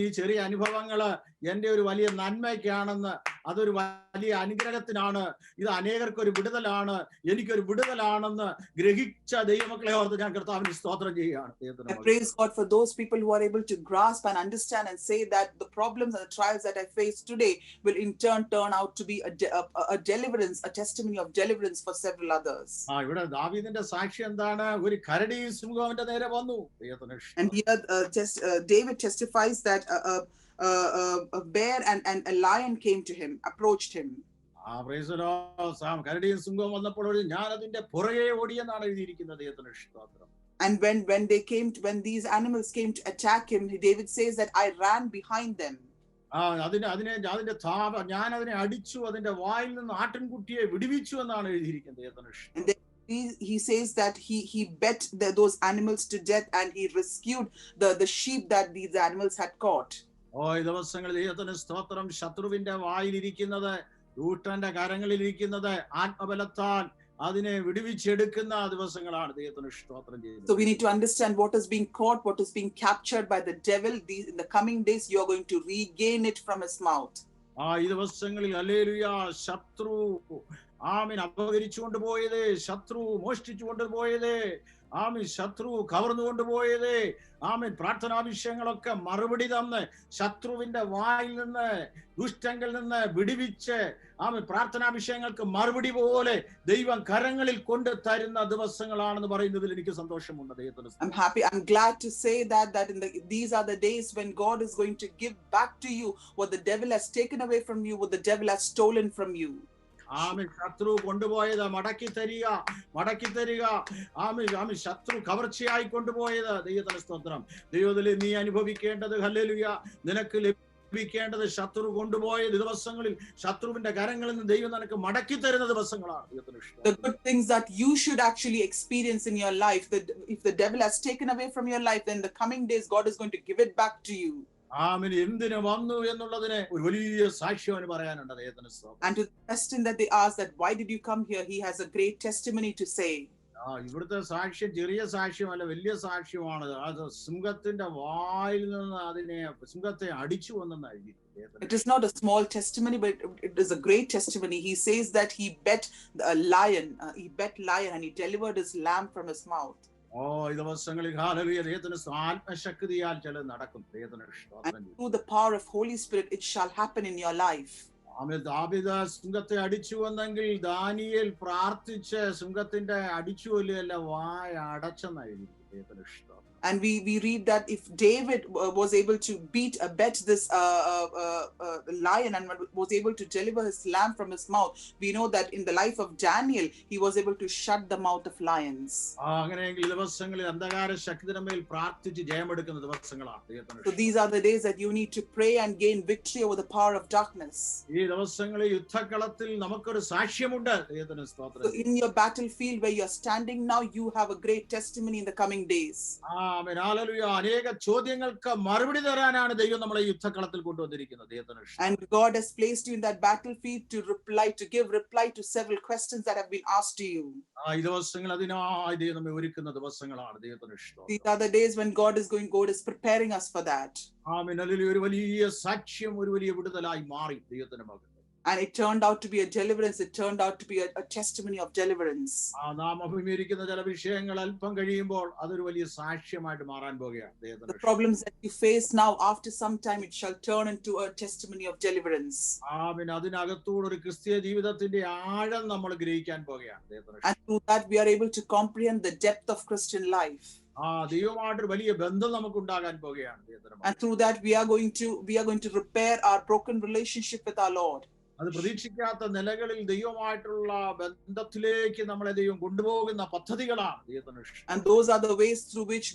ഈ ചെറിയ അനുഭവങ്ങള് എന്റെ ഒരു വലിയ നന്മയ്ക്കാണെന്ന്, അതൊരു വലിയ അനുഗ്രഹത്തിനാണ്, ഇത് അനേകർക്ക് ഒരു വിടുതലാണ്, എനിക്കൊരു വിടുതലാണെന്ന് ഗ്രഹിച്ച ദൈവമക്കളെ ഓർത്ത് ഞാൻ കർത്താവിന് സ്തോത്രം ചെയ്യുകയാണ്. I praise God for those people who are able to grasp and understand and say that the problems and the trials that I face today will in turn turn out to be a deliverance, a testimony of deliverance for several others. ഇവിടെ ദാവീദിന്റെ സാക്ഷി എന്താണ്? ഒരു കരടി സിംഹത്തിന്റെ നേരെ വന്നു. And here David testifies that a bear and a lion came to him, approached him. കരടിയും സിംഹവും വന്നപ്പോൾ ഞാൻ അതിന്റെ പുറകെ ഓടിയെന്നാണ് എഴുതിയിരിക്കുന്നത്. And when these animals came to attack him, David says that I ran behind them. ഞാൻ അതിനെ അടിച്ചു, അതിന്റെ വായിൽ നിന്ന് ആട്ടിൻകുട്ടിയെ വിടുവിച്ചു എന്നാണ് എഴുതിയിരിക്കുന്നത്. He says that he bet those animals to death and he rescued the sheep that these animals had caught. ഈ ദിവസങ്ങളിൽ ദൈവത്തിന് സ്തോത്രം, ശത്രുവിന്റെ വായിലിരിക്കുന്നത്, ദൂഷ്ടന്റെ കരങ്ങളിലിരിക്കുന്നത് ആത്മബലത്താൽ അതിനെ വിടുവിച്ചെടുക്കുന്ന ദിവസങ്ങളാണ്. ദൈവത്തിന് സ്തോത്രം ചെയ്യുന്നത്. So we need to understand what is being caught, what is being captured by the devil. In the coming days you are going to regain it from his mouth. ഈ ദിവസങ്ങളിൽ ഹല്ലേലൂയ, ശത്രു അപഹരിച്ചു കൊണ്ടുപോയത്, ശത്രു മോഷ്ടിച്ചു കൊണ്ടുപോയത്, ശത്രു കവർന്നു കൊണ്ടുപോയത്, പ്രാർത്ഥനാവിഷയങ്ങളൊക്കെ മറുപടി തന്ന് ശത്രുവിന്റെ വായിൽ നിന്ന്, ദുഷ്ടങ്ങളിൽ നിന്ന് വിടുവിച്ച് പ്രാർത്ഥനാവിഷയങ്ങൾക്ക് മറുപടി പോലെ ദൈവം കരങ്ങളിൽ കൊണ്ട് തരുന്ന ദിവസങ്ങളാണെന്ന് പറയുന്നതിൽ എനിക്ക് സന്തോഷമുണ്ട്. I'm glad to say that these are the days when God is going to give back to you what the devil has taken away from you, what the devil has stolen from you. ശത്രു കൊണ്ടുപോയത് മടക്കി തരിക. ശത്രു കവർച്ചയായി കൊണ്ടുപോയത് ദൈവത്തിന് സ്തോത്രം. ദൈവത്തിൽ നീ അനുഭവിക്കേണ്ടത്, ഹല്ലേലൂയ, നിനക്ക് ലഭിക്കേണ്ടത് ശത്രു കൊണ്ടുപോയ ദിവസങ്ങളിൽ ശത്രുവിന്റെ കരങ്ങളിൽ നിന്ന് ദൈവം നിനക്ക് മടക്കി തരുന്ന ദിവസങ്ങളാണ്. The good things that you should actually experience in your life, that if the devil has taken away from your life, then the coming days God is going to give it back to you. എന്തിനു വന്നു എന്നുള്ളതിന് ഒരു വലിയ സാക്ഷ്യം അവന് പറയാനുണ്ട്. And to the question that they ask that why did you come here, he has a great testimony to say. ഇവിടുത്തെ സാക്ഷ്യം ചെറിയ സാക്ഷ്യമല്ല, വലിയ സാക്ഷ്യമാണ്. അത് സിംഹത്തിന്റെ വായിൽ നിന്ന് സിംഹത്തെ അടിച്ചു വന്നെന്നാണ്. It is not a small testimony, but it is a great testimony. He says that he bet lion and he delivered his lamb from his mouth. ഈ ദിവസങ്ങളിൽ ഹല്ലേലൂയ, ദൈവത്തിന്റെ ആത്മശക്തിയാൽ ചിലത് നടക്കും. And through the power of Holy Spirit it shall happen in your life. ദാവീദ് സിംഹത്തെ അടിച്ചു വന്നെങ്കിൽ Daniel പ്രാർത്ഥിച്ച് സിംഹത്തിന്റെ അടിച്ചുകൊല്ലുകയല്ല, വായ അടച്ചെന്നായിരുന്നു. And we read that if David was able to bet this lion and was able to deliver his lamb from his mouth, we know that in the life of Daniel he was able to shut the mouth of lions. അങ്ങനെയെങ്കിൽ ദിവസങ്ങളിൽ അന്ധകാര ശക്തിയുടെ പ്രാർത്ഥിച്ച് ജയമെടുക്കുന്ന ദിവസങ്ങളാണ്. So these are the days that you need to pray and gain victory over the power of darkness. ഈ ദിവസങ്ങളിൽ യുദ്ധക്കളത്തിൽ നമുക്കൊരു സാക്ഷ്യമുണ്ട്. ദൈവത്തിന് സ്തോത്രം. So in your battlefield where you are standing now, you have a great testimony in the coming days. അനേക ചോദ്യങ്ങൾക്ക് മറുപടി തരാനാണ് ദൈവം നമ്മളെ യുദ്ധക്കളത്തിൽ കൊണ്ടുവന്നിരിക്കുന്നത്. And God has placed you in that battlefield to give reply to several questions that have been asked to you. ഈ ദിവസങ്ങൾ അതിനായി ദൈവം നമ്മെ ഒരുക്കുന്ന ദിവസങ്ങളാണ്. ദൈവത്തിന് സ്തോത്രം. These are the days when God is preparing us for that. ഒരു വലിയ സാക്ഷ്യം, ഒരു വലിയ വിടുതലായി മാറി ദൈവത്തിന്റെ മകൻ. And it turned out to be a deliverance. It turned out to be a testimony of deliverance. നാം അഭിമുഖീകരിക്കുന്ന ചില വിഷയങ്ങൾ അല്പം കഴിയുമ്പോൾ അതൊരു വലിയ സാക്ഷ്യമായിട്ട് മാറാൻ പോകുകയാണ്. The ദൈവത്തിന്റെ problems that you face now, after some time, it shall turn into a testimony of deliverance. പിന്നെ അതിനകത്തൂടെ ഒരു ക്രിസ്തീയ ജീവിതത്തിന്റെ ആഴം നമ്മൾ ഗ്രഹിക്കാൻ പോകുകയാണ്. And through that, we are able to comprehend the depth of Christian life. ദൈവമായിട്ടൊരു വലിയ ബന്ധം നമുക്ക് ഉണ്ടാകാൻ പോകുകയാണ്. And through that, we are going to repair our broken relationship with our Lord. അത് പ്രതീക്ഷിക്കാത്ത നിലകളിൽ ദൈവമായിട്ടുള്ള ബന്ധത്തിലേക്ക് നമ്മളെ ദൈവം കൊണ്ടുപോകുന്ന പദ്ധതികളാണ് ദൈവത്തിന് ഇഷ്ടം. And those are the ways through which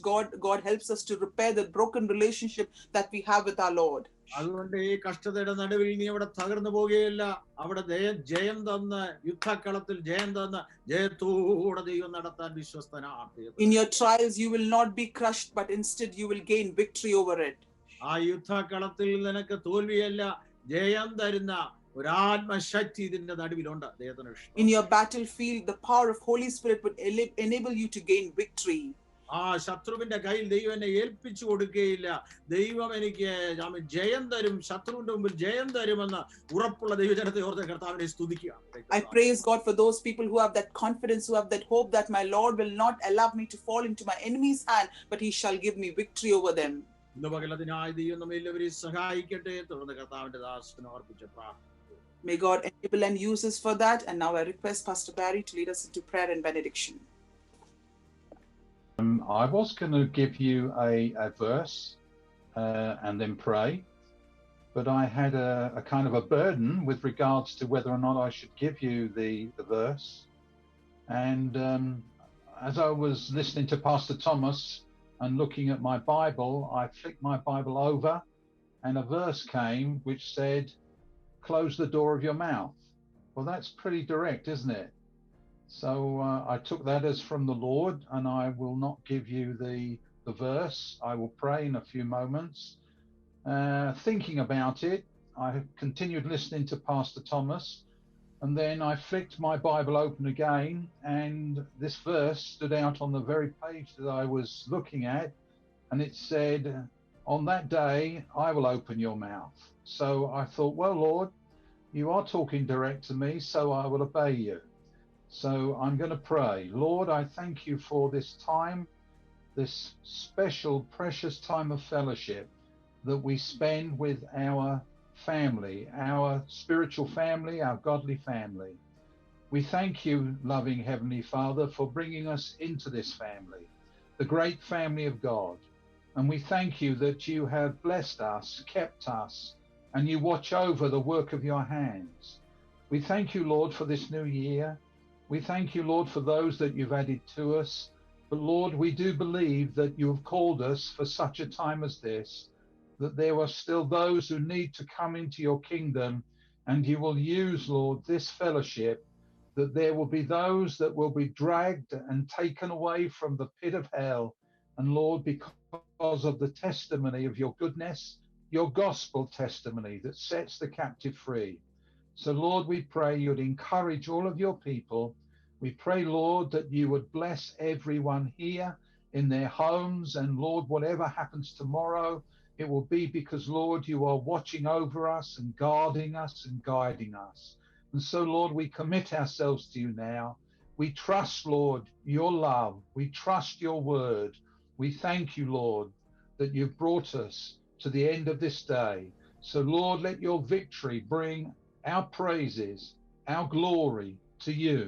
God helps us to repair the broken relationship that we have with our Lord. അതുകൊണ്ട് ഈ കഷ്ടതയുടെ നടുവിൽ നീ അവിടെ തകർന്നു പോകുകയില്ല. അവിടെ ജയം തന്ന് യുദ്ധക്കളത്തിൽ ജയം തന്ന് ജയത്തോടെ ദൈവം നടത്താൻ വിശ്വസ്തനാണ്. In your trials, you will not be crushed, but instead you will gain victory over it. ആ യുദ്ധക്കളത്തിൽ നിനക്ക് തോൽവിയല്ല, ജയം തരുന്ന ഒരാത്മശക്തി ഇതിന്റെ നടുവിലുണ്ട് ദൈവത്തിന് ഇഷ്ടം. In your battlefield, the power of Holy Spirit would enable you to gain victory. ശത്രുവിന്റെ കയ്യിൽ ദൈവം എന്നെ ഏൽപ്പിച്ചു കൊടുക്കുകയില്ല, ദൈവം എനിക്ക് ജയം തരും, ശത്രുവിന്റെ മുമ്പിൽ ജയം തരുമെന്ന് ഉറപ്പുള്ള ദൈവജനത്തെ ഓർത്ത് കർത്താവിനെ സ്തുതിക്കുക. I praise God for those people who have that confidence, who have that hope that my Lord will not allow me to fall into my enemy's hand, but he shall give me victory over them. ഇന്ന് പകലതിനായി ദൈവം നമ്മെ എല്ലാവരെയും സഹായിക്കട്ടെ. തുടർന്ന് കർത്താവിന്റെ ദാസന് അർപ്പിച്ച പ്രാർത്ഥന. May God enable and use us for that. And now I request Pastor Barry to lead us into prayer and benediction. I was going to give you a verse and then pray, but I had a kind of a burden with regards to whether or not I should give you the verse. And as I was listening to Pastor Thomas and looking at my Bible, I flicked my Bible over and a verse came which said, "Close the door of your mouth." Well, that's pretty direct, isn't it? So I took that as from the Lord, and I will not give you the verse. I will pray in a few moments. Thinking about it, I continued listening to Pastor Thomas, and then I flicked my Bible open again, and this verse stood out on the very page that I was looking at, and it said, "On that day, I will open your mouth." So I thought, well, Lord, you are talking direct to me, so I will obey you. So I'm going to pray. Lord, I thank you for this time, this special, precious time of fellowship that we spend with our family, our spiritual family, our godly family. We thank you, loving Heavenly Father, for bringing us into this family, the great family of God. And we thank you that you have blessed us, kept us, and you watch over the work of your hands. We thank you, Lord, for this new year. We thank you, Lord, for those that you've added to us. But Lord, we do believe that you have called us for such a time as this, that there are still those who need to come into your kingdom, and you will use, Lord, this fellowship, that there will be those that will be dragged and taken away from the pit of hell. And Lord, because of the testimony of your goodness, your gospel testimony that sets the captive free. So Lord, we pray you'd encourage all of your people. We pray, Lord, that you would bless everyone here in their homes. And Lord, whatever happens tomorrow, it will be because, Lord, you are watching over us and guarding us and guiding us. And so, Lord, we commit ourselves to you now. We trust, Lord, your love. We trust your word. We thank you, Lord, that you've brought us to the end of this day. So, Lord, let your victory bring our praises, our glory to you,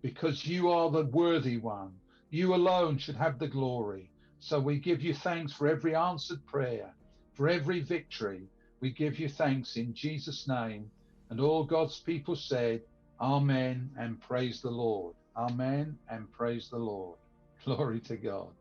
because you are the worthy one. You alone should have the glory. So we give you thanks for every answered prayer, for every victory. We give you thanks in Jesus' name. And all God's people said, Amen and praise the Lord. Amen and praise the Lord. Glory to God.